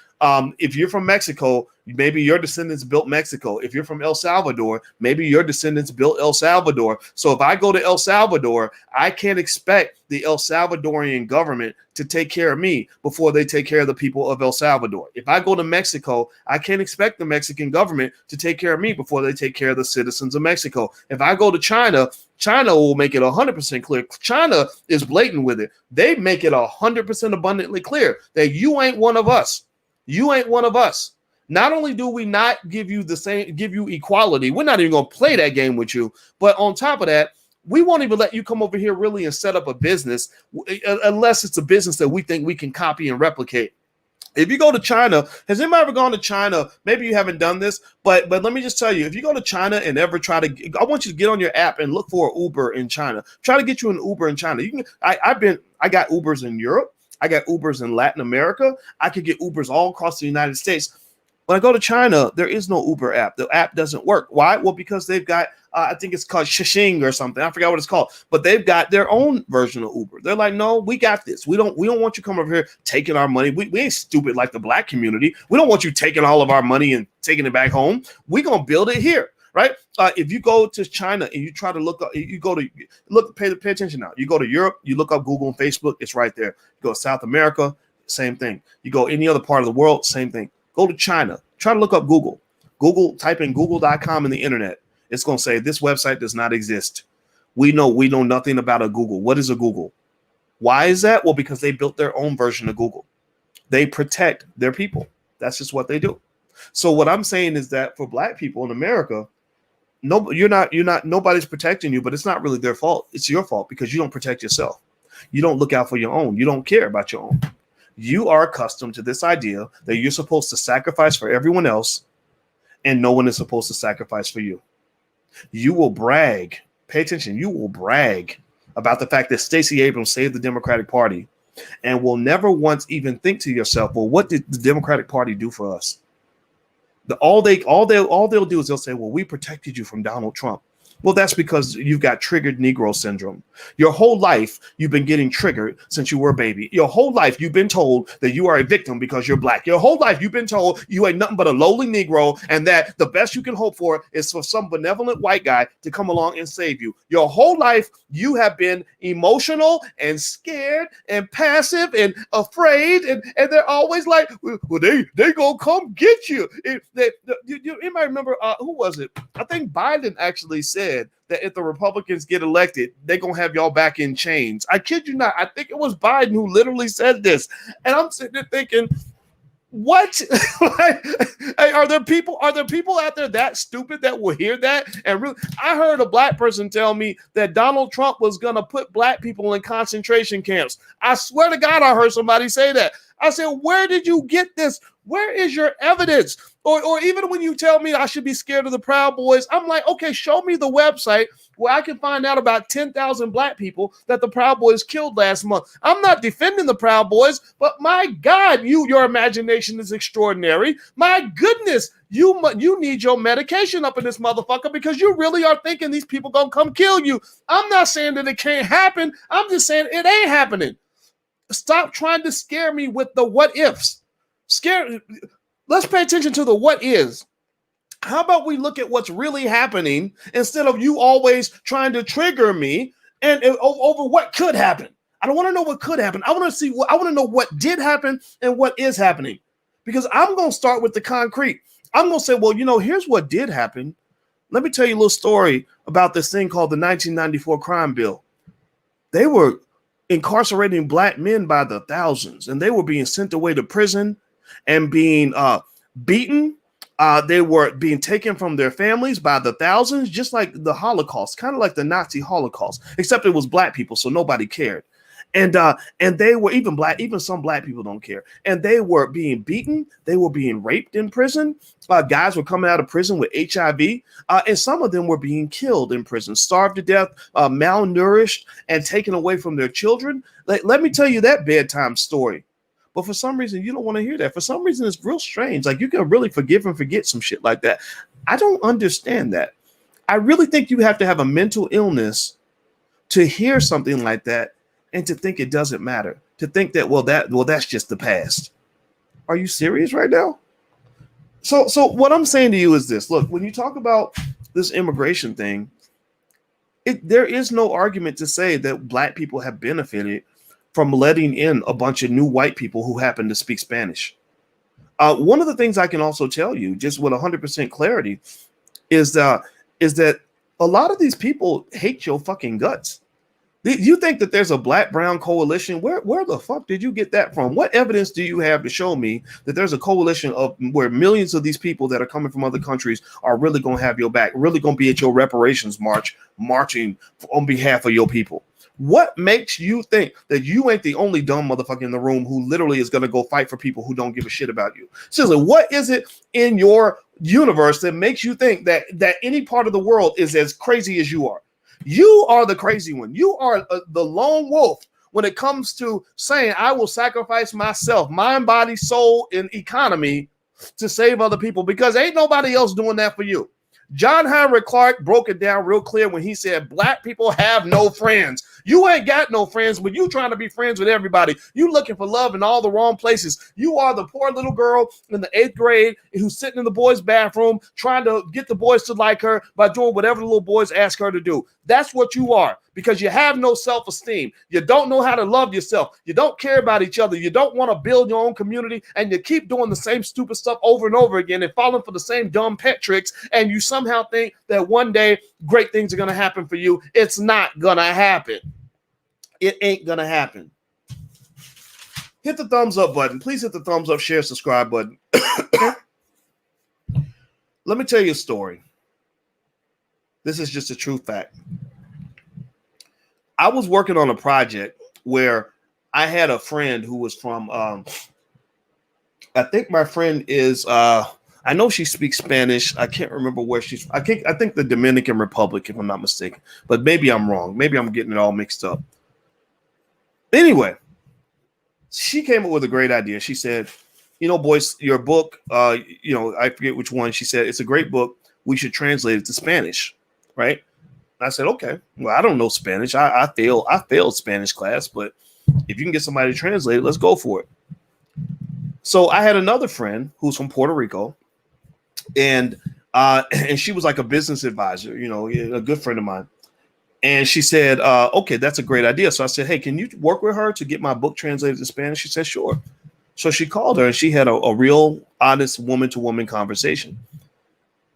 If you're from Mexico, maybe your descendants built Mexico. If you're from El Salvador, maybe your descendants built El Salvador. So if I go to El Salvador, I can't expect the El Salvadorian government to take care of me before they take care of the people of El Salvador. If I go to Mexico, I can't expect the Mexican government to take care of me before they take care of the citizens of Mexico. If I go to China, China will make it 100% clear. China is blatant with it. They make it 100% abundantly clear that you ain't one of us. You ain't one of us. Not only do we not give you equality, we're not even going to play that game with you. But on top of that, we won't even let you come over here really and set up a business unless it's a business that we think we can copy and replicate. If you go to China, has anybody ever gone to China? Maybe you haven't done this, but let me just tell you, if you go to China and ever I want you to get on your app and look for an Uber in China. Try to get you an Uber in China. I got Ubers in Europe. I got Ubers in Latin America. I could get Ubers all across the United States. When I go to China, there is no Uber app. The app doesn't work. Why? Well, because they've got, I think it's called Shishing or something. I forgot what it's called, but they've got their own version of Uber. They're like, no, we got this. We don't want you coming over here taking our money. We ain't stupid like the black community. We don't want you taking all of our money and taking it back home. We're going to build it here. Right? If you go to China and you try to look up, pay attention now. You go to Europe, you look up Google and Facebook, it's right there. You go to South America, same thing. You go any other part of the world, same thing. Go to China, try to look up Google. Type in google.com in the internet. It's going to say this website does not exist. We know nothing about a Google. What is a Google? Why is that? Well, because they built their own version of Google. They protect their people. That's just what they do. So what I'm saying is that for black people in America, nobody's protecting you, but it's not really their fault. It's your fault because you don't protect yourself. You don't look out for your own. You don't care about your own. You are accustomed to this idea that you're supposed to sacrifice for everyone else and no one is supposed to sacrifice for you. You will brag. Pay attention. You will brag about the fact that Stacey Abrams saved the Democratic Party and will never once even think to yourself, well, what did the Democratic Party do for us? All they'll do is they'll say, well, we protected you from Donald Trump. Well, that's because you've got triggered Negro syndrome. Your whole life, you've been getting triggered since you were a baby. Your whole life, you've been told that you are a victim because you're black. Your whole life, you've been told you ain't nothing but a lowly Negro and that the best you can hope for is for some benevolent white guy to come along and save you. Your whole life, you have been emotional and scared and passive and afraid. And they're always like, well, they gonna come get you. You might remember, who was it? I think Biden actually said that if the Republicans get elected, they're going to have y'all back in chains. I kid you not. I think it was Biden who literally said this. And I'm sitting there thinking, what? Are there people out there that stupid that will hear that? And really, I heard a black person tell me that Donald Trump was going to put black people in concentration camps. I swear to God, I heard somebody say that. I said, where did you get this? Where is your evidence? Or even when you tell me I should be scared of the Proud Boys, I'm like, okay, show me the website where I can find out about 10,000 black people that the Proud Boys killed last month. I'm not defending the Proud Boys, but my God, your imagination is extraordinary. My goodness, you need your medication up in this motherfucker because you really are thinking these people gonna come kill you. I'm not saying that it can't happen. I'm just saying it ain't happening. Stop trying to scare me with the what ifs. Let's pay attention to the what is. How about we look at what's really happening instead of you always trying to trigger me and over what could happen? I don't want to know what could happen. I want to know what did happen and what is happening. Because I'm going to start with the concrete. I'm going to say, well, here's what did happen. Let me tell you a little story about this thing called the 1994 crime bill. They were incarcerating black men by the thousands, and they were being sent away to prison and being beaten. They were being taken from their families by the thousands, just like the Holocaust, kind of like the Nazi Holocaust, except it was black people, so nobody cared. And they were even some black people don't care. And they were being beaten, they were being raped in prison. Guys were coming out of prison with HIV, and some of them were being killed in prison, starved to death, malnourished, and taken away from their children. Let me tell you that bedtime story. But for some reason, you don't want to hear that. For some reason, it's real strange. Like, you can really forgive and forget some shit like that. I don't understand that. I really think you have to have a mental illness to hear something like that and to think it doesn't matter. To think that, that's just the past. Are you serious right now? So what I'm saying to you is this. Look, when you talk about this immigration thing, there is no argument to say that black people have benefited from letting in a bunch of new white people who happen to speak Spanish. One of the things I can also tell you, just with 100% clarity, is that a lot of these people hate your fucking guts. You think that there's a black-brown coalition? Where the fuck did you get that from? What evidence do you have to show me that there's a coalition of where millions of these people that are coming from other countries are really going to have your back, really going to be at your reparations march, marching on behalf of your people? What makes you think that you ain't the only dumb motherfucker in the room who literally is going to go fight for people who don't give a shit about you? Seriously, what is it in your universe that makes you think that any part of the world is as crazy as you are? You are the crazy one. You are the lone wolf when it comes to saying, I will sacrifice myself, mind, body, soul, and economy to save other people, because ain't nobody else doing that for you. John Henry Clark broke it down real clear when he said, black people have no friends. You ain't got no friends, but you trying to be friends with everybody. You looking for love in all the wrong places. You are the poor little girl in the 8th grade who's sitting in the boys' bathroom trying to get the boys to like her by doing whatever the little boys ask her to do. That's what you are, because you have no self-esteem. You don't know how to love yourself. You don't care about each other. You don't want to build your own community, and you keep doing the same stupid stuff over and over again and falling for the same dumb pet tricks, and you somehow think that one day great things are going to happen for you. It's not going to happen. It ain't going to happen. Hit the thumbs up button. Please hit the thumbs up, share, subscribe button. Let me tell you a story. This is just a true fact. I was working on a project where I had a friend who was from, I think my friend is, I know she speaks Spanish. I can't remember where she's, I think the Dominican Republic, if I'm not mistaken, but maybe I'm wrong. Maybe I'm getting it all mixed up. Anyway, she came up with a great idea. She said, boys, your book, I forget which one. She said, it's a great book. We should translate it to Spanish, right? I said, okay. Well, I don't know Spanish. I failed Spanish class, but if you can get somebody to translate it, let's go for it. So I had another friend who's from Puerto Rico, and she was like a business advisor, a good friend of mine. And she said, okay, that's a great idea. So I said, hey, can you work with her to get my book translated to Spanish? She said, sure. So she called her, and she had a real honest woman-to-woman conversation.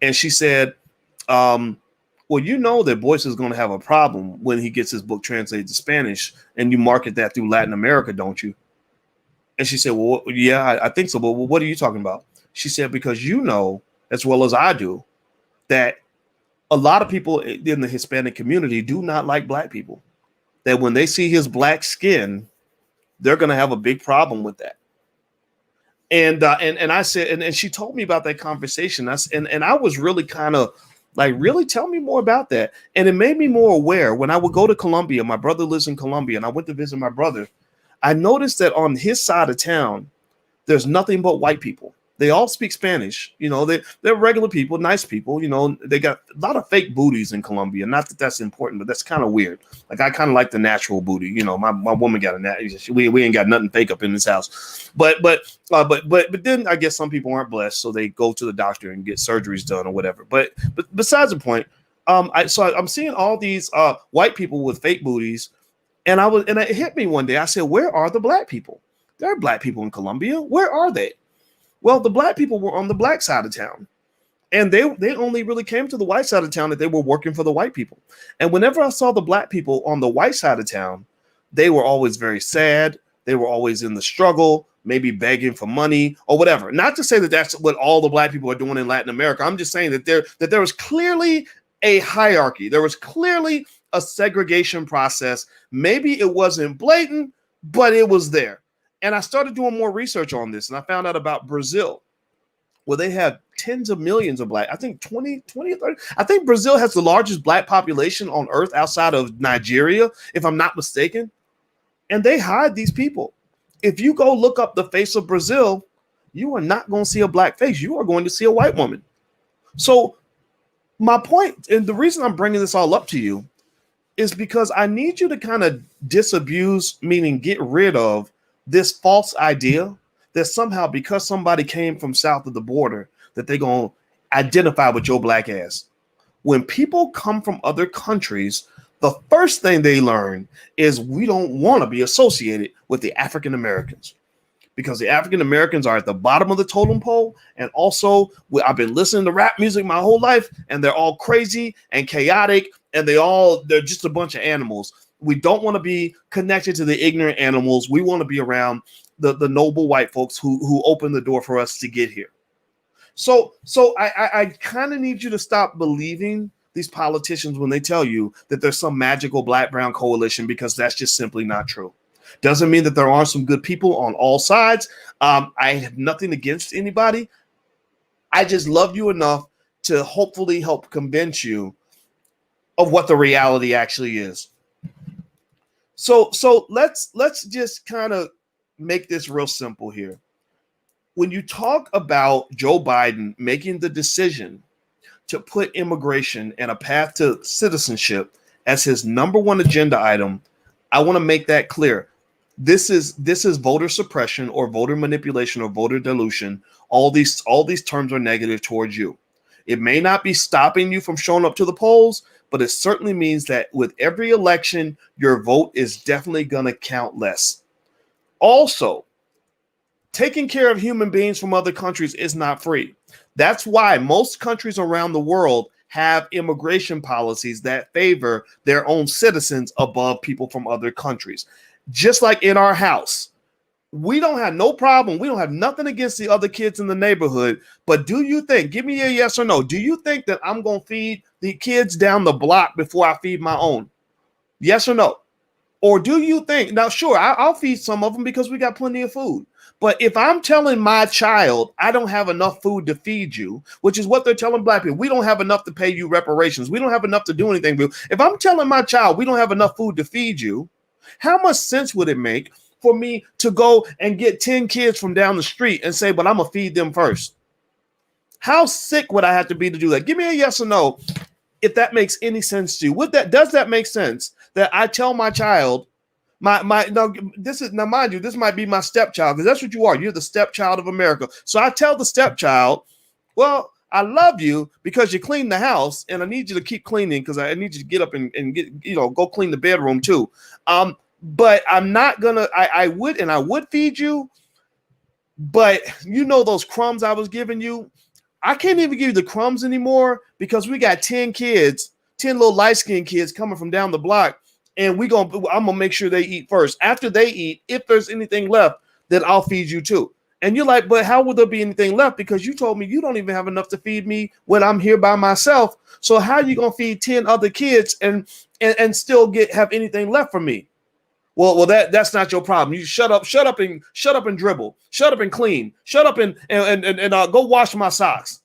And she said, well, that Boyce is going to have a problem when he gets his book translated to Spanish, and you market that through Latin America, don't you? And she said, well, yeah, I think so. But what are you talking about? She said, because as well as I do, that a lot of people in the Hispanic community do not like black people. That when they see his black skin, they're going to have a big problem with that. And I said, and she told me about that conversation. And I was really kind of like, really tell me more about that. And it made me more aware. When I would go to Colombia, my brother lives in Colombia, and I went to visit my brother. I noticed that on his side of town, there's nothing but white people. They all speak Spanish. They're regular people, nice people. They got a lot of fake booties in Colombia. Not that that's important, but that's kind of weird. Like, I kind of like the natural booty. My woman got we ain't got nothing fake up in this house. But then I guess some people aren't blessed, so they go to the doctor and get surgeries done or whatever. But besides the point, I'm seeing all these white people with fake booties, and it hit me one day. I said, where are the black people? There are black people in Colombia. Where are they? Well, the black people were on the black side of town, and they only really came to the white side of town that they were working for the white people. And whenever I saw the black people on the white side of town, they were always very sad. They were always in the struggle, maybe begging for money or whatever. Not to say that that's what all the black people are doing in Latin America. I'm just saying that there was clearly a hierarchy. There was clearly a segregation process. Maybe it wasn't blatant, but it was there. And I started doing more research on this, and I found out about Brazil, where they have tens of millions of black, I think 20 or 30. I think Brazil has the largest black population on earth outside of Nigeria, if I'm not mistaken. And they hide these people. If you go look up the face of Brazil, you are not going to see a black face. You are going to see a white woman. So my point, and the reason I'm bringing this all up to you, is because I need you to kind of disabuse, meaning get rid of this false idea that somehow because somebody came from south of the border that they're going to identify with your black ass. When people come from other countries, the first thing they learn is we don't want to be associated with the African Americans, because the African Americans are at the bottom of the totem pole. And also, I've been listening to rap music my whole life, and they're all crazy and chaotic, and they're just a bunch of animals. We don't want to be connected to the ignorant animals. We want to be around the noble white folks who opened the door for us to get here. So I kind of need you to stop believing these politicians when they tell you that there's some magical black-brown coalition, because that's just simply not true. Doesn't mean that there aren't some good people on all sides. I have nothing against anybody. I just love you enough to hopefully help convince you of what the reality actually is. So let's just kind of make this real simple here. When you talk about Joe Biden making the decision to put immigration and a path to citizenship as his number one agenda item, I want to make that clear. This is voter suppression or voter manipulation or voter dilution. All these terms are negative towards you. It may not be stopping you from showing up to the polls, but it certainly means that with every election, your vote is definitely going to count less. Also, taking care of human beings from other countries is not free. That's why most countries around the world have immigration policies that favor their own citizens above people from other countries. Just like in our house, we don't have no problem. We don't have nothing against the other kids in the neighborhood. But do you think, give me a yes or no, do you think that I'm going to feed the kids down the block before I feed my own? Yes or no? Or do you think, now sure, I'll feed some of them because we got plenty of food. But if I'm telling my child I don't have enough food to feed you, which is what they're telling black people, we don't have enough to pay you reparations, we don't have enough to do anything. If I'm telling my child we don't have enough food to feed you, how much sense would it make for me to go and get 10 kids from down the street and say, but I'm going to feed them first? How sick would I have to be to do that? Give me a yes or no if that makes any sense to you. Does that make sense that I tell my child, now mind you, this might be my stepchild, because that's what you are. You're the stepchild of America. So I tell the stepchild, well, I love you because you clean the house, and I need you to keep cleaning because I need you to get up and get, go clean the bedroom too. But I'm not gonna. I would feed you, but those crumbs I was giving you, I can't even give you the crumbs anymore because we got 10 kids, 10 little light-skinned kids coming from down the block. And I'm gonna make sure they eat first. After they eat, if there's anything left, then I'll feed you too. And you're like, but how would there be anything left? Because you told me you don't even have enough to feed me when I'm here by myself. So how are you gonna feed 10 other kids and still have anything left for me? Well, that's not your problem. You shut up and dribble, shut up and clean, shut up and go wash my socks.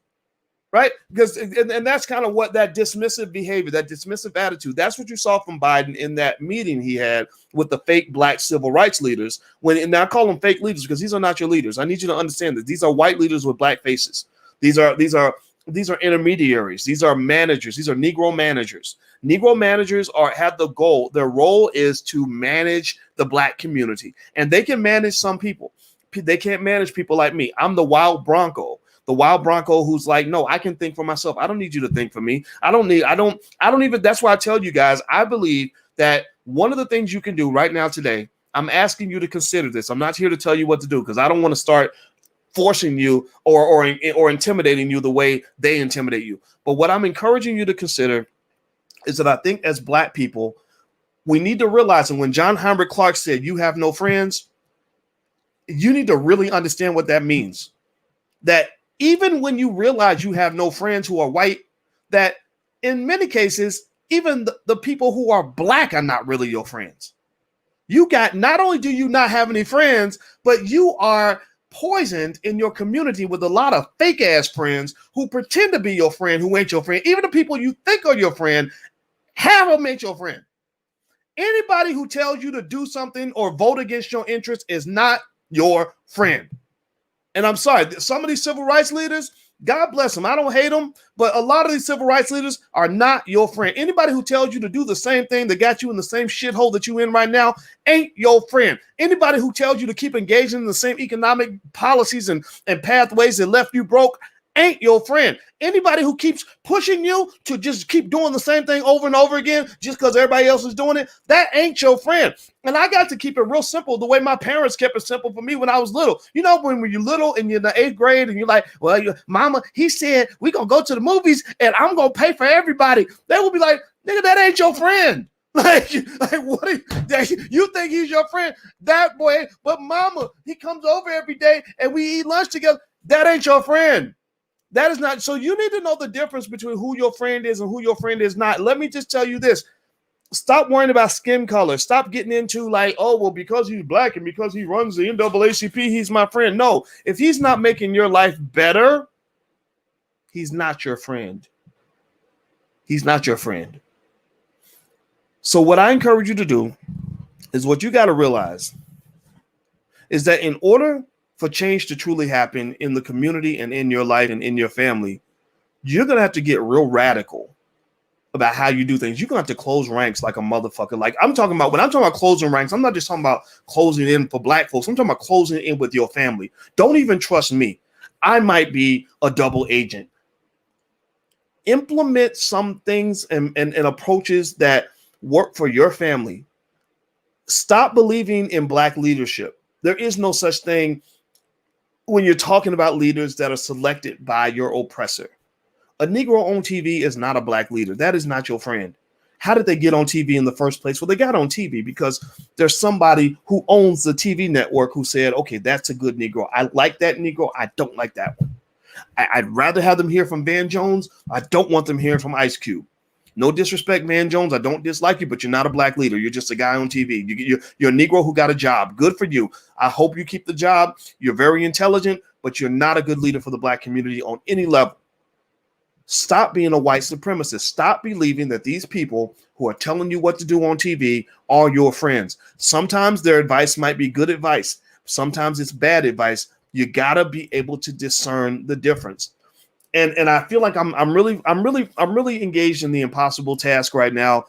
Right? Because and that's kind of what that dismissive behavior, that dismissive attitude, that's what you saw from Biden in that meeting he had with the fake black civil rights leaders. And I call them fake leaders because these are not your leaders. I need you to understand that these are white leaders with black faces. These are intermediaries. These are managers. These are Negro managers. Negro managers have the goal. Their role is to manage the black community, and they can manage some people. They can't manage people like me. I'm the wild Bronco. The wild Bronco who's like, no, I can think for myself. I don't need you to think for me. I don't even, that's why I tell you guys, I believe that one of the things you can do right now today, I'm asking you to consider this. I'm not here to tell you what to do because I don't want to start forcing you or intimidating you the way they intimidate you. But what I'm encouraging you to consider is that I think as black people, we need to realize, and when John Heinrich Clark said, you have no friends, you need to really understand what that means. That even when you realize you have no friends who are white, that in many cases, Even the people who are black are not really your friends. You got, not only do you not have any friends, but you are poisoned in your community with a lot of fake ass friends who pretend to be your friend, who ain't your friend. Even the people you think are your friend, have them ain't your friend. Anybody who tells you to do something or vote against your interests is not your friend. And I'm sorry, some of these civil rights leaders, God bless them. I don't hate them, but a lot of these civil rights leaders are not your friend. Anybody who tells you to do the same thing that got you in the same shithole that you in right now ain't your friend. Anybody who tells you to keep engaging in the same economic policies and pathways that left you broke ain't your friend. Anybody who keeps pushing you to just keep doing the same thing over and over again just because everybody else is doing it, that ain't your friend. And I got to keep it real simple the way my parents kept it simple for me when I was little. You know, when you're little and you're in the 8th grade and you're like, well, mama, he said we're going to go to the movies and I'm going to pay for everybody. They will be like, nigga, that ain't your friend. Like what? You think he's your friend? That boy, but mama, he comes over every day and we eat lunch together. That ain't your friend. That is not. So you need to know the difference between who your friend is and who your friend is not. Let me just tell you this. Stop worrying about skin color. Stop getting into like, oh, well, because he's black and because he runs the NAACP, he's my friend. No, if he's not making your life better, he's not your friend. He's not your friend. So what I encourage you to do is what you got to realize is that in order for change to truly happen in the community and in your life and in your family, you're going to have to get real radical about how you do things. You're going to have to close ranks like a motherfucker. Like I'm talking about, when I'm talking about closing ranks, I'm not just talking about closing in for black folks. I'm talking about closing in with your family. Don't even trust me. I might be a double agent. Implement some things and approaches that work for your family. Stop believing in black leadership. There is no such thing when you're talking about leaders that are selected by your oppressor. A Negro on TV is not a black leader. That is not your friend. How did they get on TV in the first place? Well, they got on TV because there's somebody who owns the TV network who said, okay, that's a good Negro. I like that Negro. I don't like that one. I'd rather have them hear from Van Jones. I don't want them hearing from Ice Cube. No disrespect, Van Jones. I don't dislike you, but you're not a black leader. You're just a guy on TV. You're a Negro who got a job. Good for you. I hope you keep the job. You're very intelligent, but you're not a good leader for the black community on any level. Stop being a white supremacist. Stop believing that these people who are telling you what to do on TV are your friends. Sometimes their advice might be good advice. Sometimes it's bad advice. You gotta be able to discern the difference. And I feel like I'm really engaged in the impossible task right now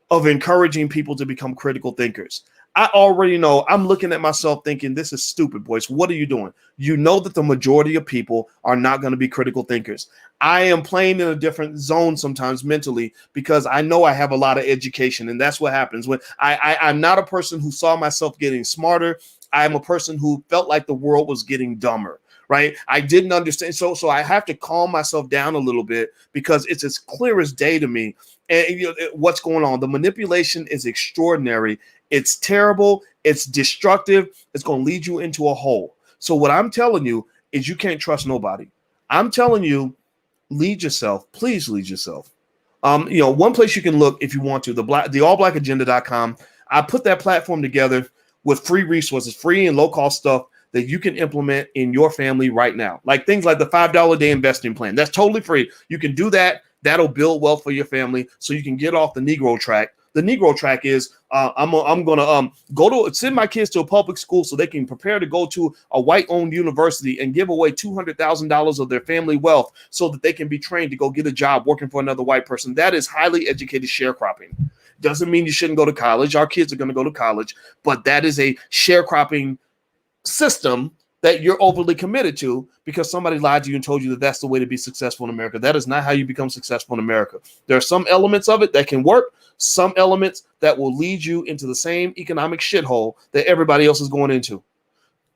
of encouraging people to become critical thinkers. I already know I'm looking at myself thinking, this is stupid, boys. What are you doing? You know that the majority of people are not going to be critical thinkers. I am playing in a different zone sometimes mentally because I know I have a lot of education. And that's what happens when I'm not a person who saw myself getting smarter. I'm a person who felt like the world was getting dumber. Right. I didn't understand. So I have to calm myself down a little bit because it's as clear as day to me. And what's going on? The manipulation is extraordinary. It's terrible. It's destructive. It's going to lead you into a hole. So what I'm telling you is you can't trust nobody. I'm telling you, lead yourself. Please lead yourself. One place you can look if you want to, the allblackagenda.com. I put that platform together with free resources, free and low cost stuff that you can implement in your family right now. Like things like the $5 a day investing plan. That's totally free. You can do that. That'll build wealth for your family so you can get off the Negro track. The Negro track is I'm going to send my kids to a public school so they can prepare to go to a white-owned university and give away $200,000 of their family wealth so that they can be trained to go get a job working for another white person. That is highly educated sharecropping. Doesn't mean you shouldn't go to college. Our kids are going to go to college, but that is a sharecropping system that you're overly committed to because somebody lied to you and told you that that's the way to be successful in America. That is not how you become successful in America. There are some elements of it that can work, some elements that will lead you into the same economic shithole that everybody else is going into.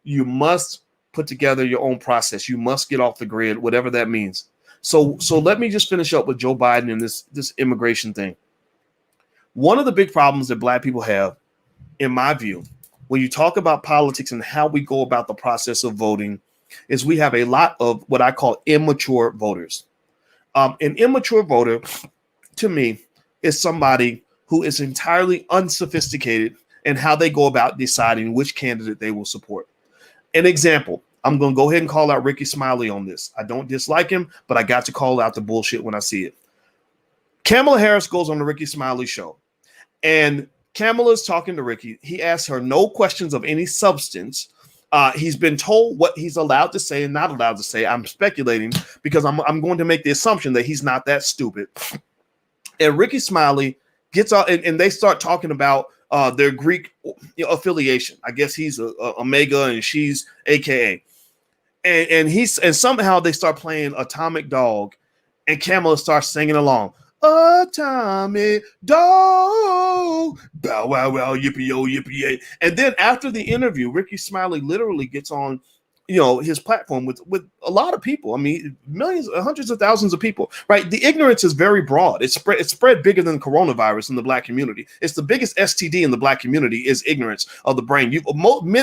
You must put together your own process. You must get off the grid, whatever that means. So let me just finish up with Joe Biden and this immigration thing. One of the big problems that black people have, in my view, when you talk about politics and how we go about the process of voting, is we have a lot of what I call immature voters. An immature voter, to me, is somebody who is entirely unsophisticated in how they go about deciding which candidate they will support. An example, I'm going to go ahead and call out Ricky Smiley on this. I don't dislike him, but I got to call out the bullshit when I see it. Kamala Harris goes on the Ricky Smiley show, and Kamala's talking to Ricky. He asks her no questions of any substance. He's been told what he's allowed to say and not allowed to say. I'm speculating because I'm going to make the assumption that he's not that stupid. And Ricky Smiley gets out, and they start talking about their Greek affiliation. I guess he's a Omega and she's AKA. And somehow they start playing Atomic Dog, and Kamala starts singing along. Atomic Dog, bow wow wow, yippee yo, yippee yay. And then after the interview, Ricky Smiley literally gets on, his platform with a lot of people. I mean, millions, hundreds of thousands of people, right? The ignorance is very broad. It's spread bigger than coronavirus in the Black community. It's the biggest STD in the Black community is ignorance of the brain.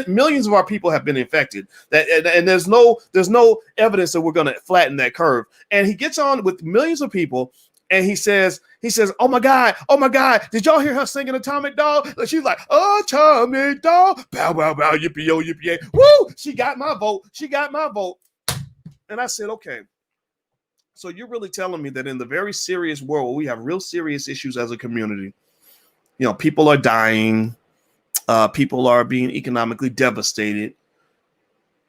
Millions of our people have been infected. And there's no evidence that we're going to flatten that curve. And he gets on with millions of people. And he says, oh my God, did y'all hear her singing Atomic Dog? She's like, Atomic Dog, bow, bow, bow, yippee, yo, yippee, yay. Woo, she got my vote. And I said, okay, so you're really telling me that in the very serious world where we have real serious issues as a community, people are dying, people are being economically devastated.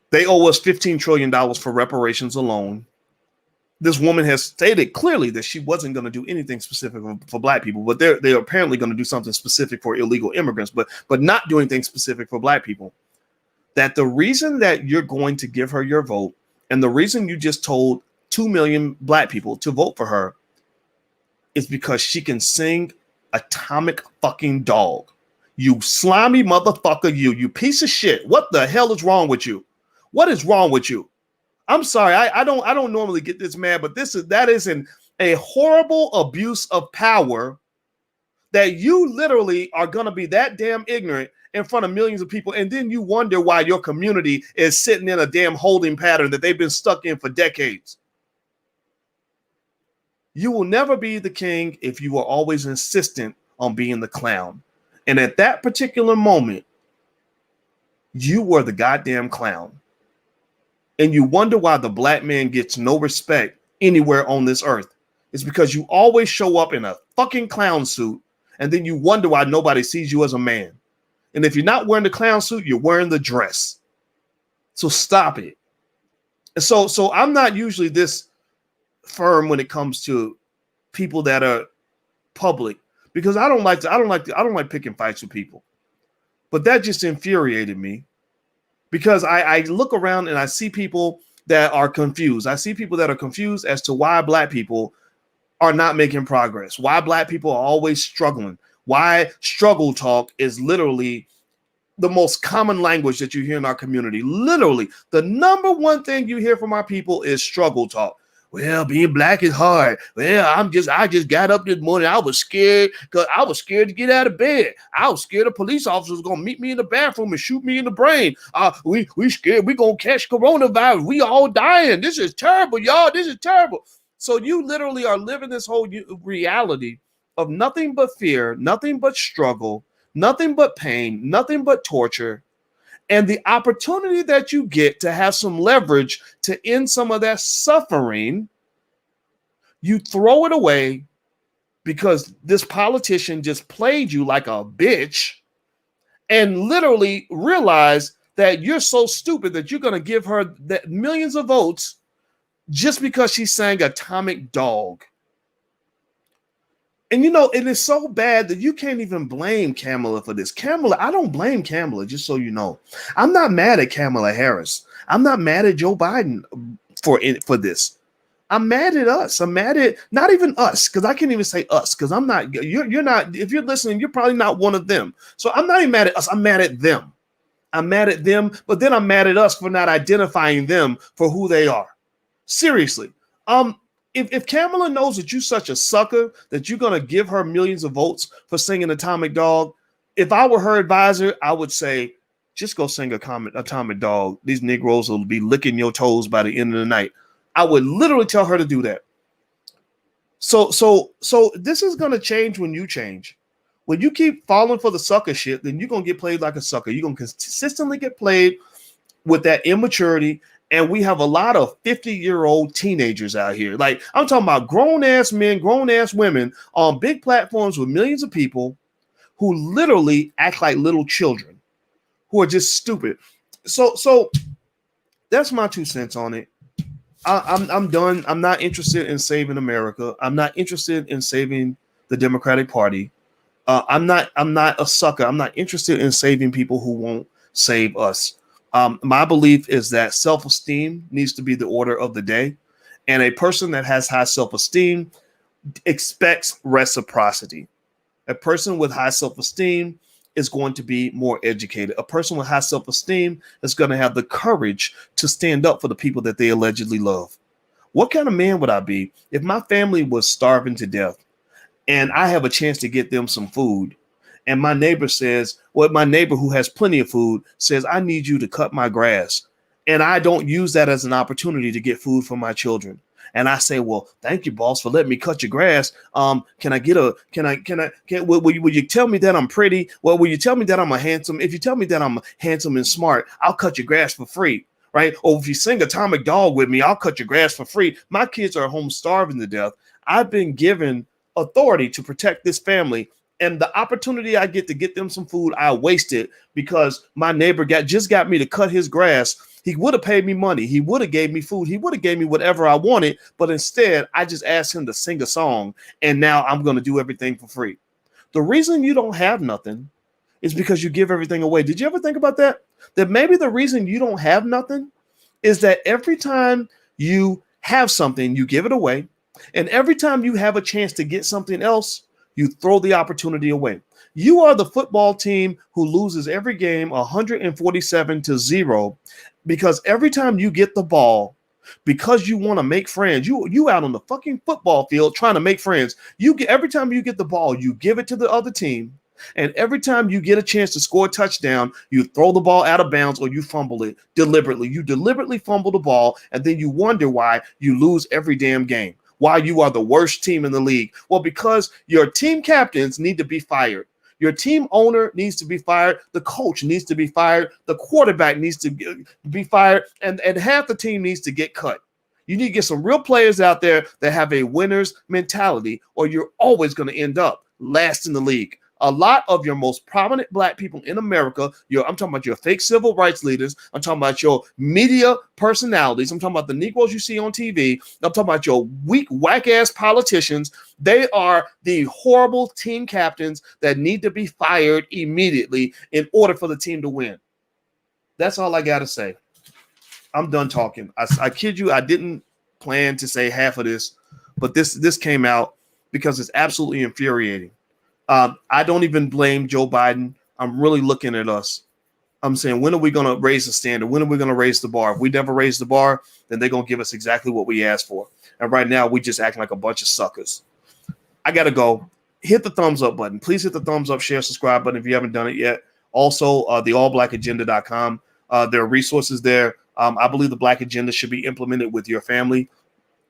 They owe us $15 trillion for reparations alone. This woman has stated clearly that she wasn't going to do anything specific for Black people, but they're apparently going to do something specific for illegal immigrants, but not do anything specific for Black people. That the reason that you're going to give her your vote, and the reason you just told 2 million Black people to vote for her, is because she can sing Atomic fucking Dog. You slimy motherfucker, you piece of shit. What the hell is wrong with you? What is wrong with you? I'm sorry, I don't normally get this mad, but that is a horrible abuse of power that you literally are going to be that damn ignorant in front of millions of people, and then you wonder why your community is sitting in a damn holding pattern that they've been stuck in for decades. You will never be the king if you are always insistent on being the clown. And at that particular moment, you were the goddamn clown. And you wonder why the Black man gets no respect anywhere on this earth. It's because you always show up in a fucking clown suit, and then you wonder why nobody sees you as a man. And if you're not wearing the clown suit, you're wearing the dress. So stop it. And so I'm not usually this firm when it comes to people that are public, because I don't like picking fights with people. But that just infuriated me. Because I look around and I see people that are confused. I see people that are confused as to why Black people are not making progress, why Black people are always struggling, why struggle talk is literally the most common language that you hear in our community. Literally, the number one thing you hear from our people is struggle talk. Well, being Black is hard. Well, I just got up this morning. I was scared because I was scared to get out of bed. I was scared a police officer was gonna meet me in the bathroom and shoot me in the brain. We scared we gonna catch coronavirus. We all dying. This is terrible, y'all. This is terrible. So you literally are living this whole reality of nothing but fear, nothing but struggle, nothing but pain, nothing but torture. And the opportunity that you get to have some leverage to end some of that suffering, you throw it away because this politician just played you like a bitch and literally realize that you're so stupid that you're going to give her that millions of votes just because she sang Atomic Dog. And it is so bad that you can't even blame Kamala for this. I don't blame Kamala, just so you know. I'm not mad at Kamala Harris. I'm not mad at Joe Biden for this. I'm mad at us. I'm mad at not even us, because I can't even say us, because I'm not. You're not. If you're listening, you're probably not one of them. So I'm not even mad at us. I'm mad at them. I'm mad at them, but then I'm mad at us for not identifying them for who they are. Seriously. If Kamala knows that you're such a sucker that you're going to give her millions of votes for singing Atomic Dog, if I were her advisor, I would say, just go sing Atomic Dog. These Negroes will be licking your toes by the end of the night. I would literally tell her to do that. So this is gonna change when you change. When you keep falling for the sucker shit, then you're gonna get played like a sucker. You're gonna consistently get played with that immaturity. And we have a lot of 50-year-old teenagers out here. Like, I'm talking about grown-ass men, grown-ass women on big platforms with millions of people who literally act like little children, who are just stupid. So that's my 2 cents on it. I'm done. I'm not interested in saving America. I'm not interested in saving the Democratic Party. I'm not a sucker. I'm not interested in saving people who won't save us. My belief is that self-esteem needs to be the order of the day, and a person that has high self-esteem expects reciprocity. A person with high self-esteem is going to be more educated. A person with high self-esteem is going to have the courage to stand up for the people that they allegedly love. What kind of man would I be if my family was starving to death and I have a chance to get them some food? And my neighbor says, well, my neighbor who has plenty of food says, I need you to cut my grass. And I don't use that as an opportunity to get food for my children. And I say, well, thank you, boss, for letting me cut your grass. Will you tell me that I'm pretty? Well, will you tell me that I'm a handsome? If you tell me that I'm handsome and smart, I'll cut your grass for free. Right? Or if you sing Atomic Dog with me, I'll cut your grass for free. My kids are home starving to death. I've been given authority to protect this family. And the opportunity I get to get them some food, I wasted because my neighbor just got me to cut his grass. He would have paid me money. He would have gave me food. He would have gave me whatever I wanted. But instead, I just asked him to sing a song. And now I'm going to do everything for free. The reason you don't have nothing is because you give everything away. Did you ever think about that? That maybe the reason you don't have nothing is that every time you have something, you give it away. And every time you have a chance to get something else, you throw the opportunity away. You are the football team who loses every game 147-0 because every time you get the ball, because you want to make friends, you out on the fucking football field trying to make friends. Every time you get the ball, you give it to the other team. And every time you get a chance to score a touchdown, you throw the ball out of bounds or you fumble it deliberately. You deliberately fumble the ball, and then you wonder why you lose every damn game. Why you are the worst team in the league? Well, because your team captains need to be fired. Your team owner needs to be fired. The coach needs to be fired. The quarterback needs to be fired. And half the team needs to get cut. You need to get some real players out there that have a winner's mentality, or you're always going to end up last in the league. A lot of your most prominent black people in America, I'm talking about your fake civil rights leaders. I'm talking about your media personalities. I'm talking about the Negroes you see on TV. I'm talking about your weak, whack-ass politicians. They are the horrible team captains that need to be fired immediately in order for the team to win. That's all I got to say. I'm done talking. I kid you, I didn't plan to say half of this, but this came out because it's absolutely infuriating. I don't even blame Joe Biden. I'm really looking at us. I'm saying, when are we going to raise the standard? When are we going to raise the bar? If we never raise the bar, then they're going to give us exactly what we asked for. And right now, we just act like a bunch of suckers. I got to go. Hit the thumbs up button. Please hit the thumbs up, share, subscribe button if you haven't done it yet. Also, the allblackagenda.com. There are resources there. I believe the Black Agenda should be implemented with your family.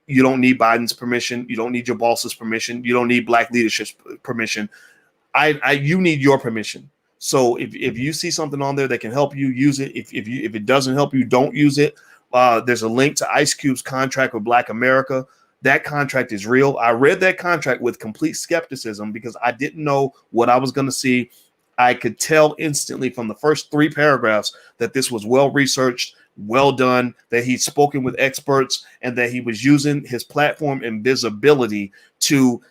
You don't need Biden's permission. You don't need your boss's permission. You don't need black leadership's permission. You need your permission. So if you see something on there that can help you, use it. If it doesn't help you, don't use it. There's a link to Ice Cube's contract with Black America. That contract is real. I read that contract with complete skepticism because I didn't know what I was going to see. I could tell instantly from the first 3 paragraphs that this was well researched, well done, that he'd spoken with experts, and that he was using his platform and visibility to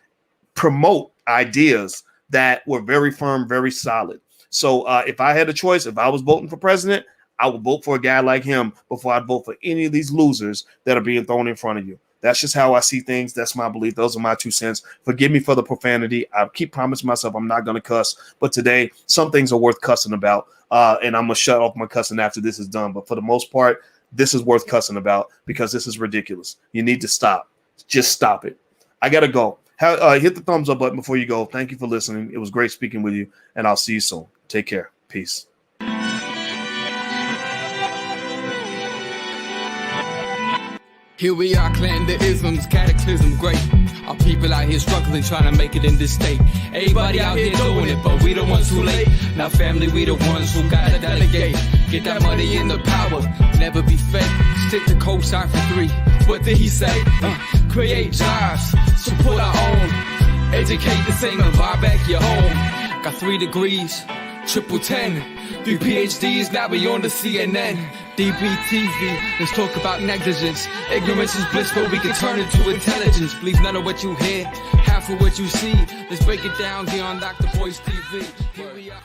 promote ideas that were very firm, very solid. So if I had a choice, if I was voting for president, I would vote for a guy like him before I'd vote for any of these losers that are being thrown in front of you. That's just how I see things. That's my belief. Those are my 2 cents. Forgive me for the profanity. I keep promising myself I'm not going to cuss. But today, some things are worth cussing about. And I'm going to shut off my cussing after this is done. But for the most part, this is worth cussing about because this is ridiculous. You need to stop. Just stop it. I got to go. Hit the thumbs up button before you go. Thank you for listening. It was great speaking with you. And I'll see you soon. Take care. Peace. Here we are, clan the isms, cataclysm great. Our people out here struggling, trying to make it in this state. Everybody out here doing it, but we the ones too late. Now family, we the ones who gotta delegate. Get that money in the power, never be fake. Stick to co-sign for 3. What did he say? Create jobs, support our own. Educate the same and buy back your home. Got 3 degrees, triple 10. 3 PhDs, now we on the CNN. DBTV, let's talk about negligence. Ignorance is bliss, but we can turn it to intelligence. Believe none of what you hear, half of what you see. Let's break it down here on Dr. Boy's TV. Here we are.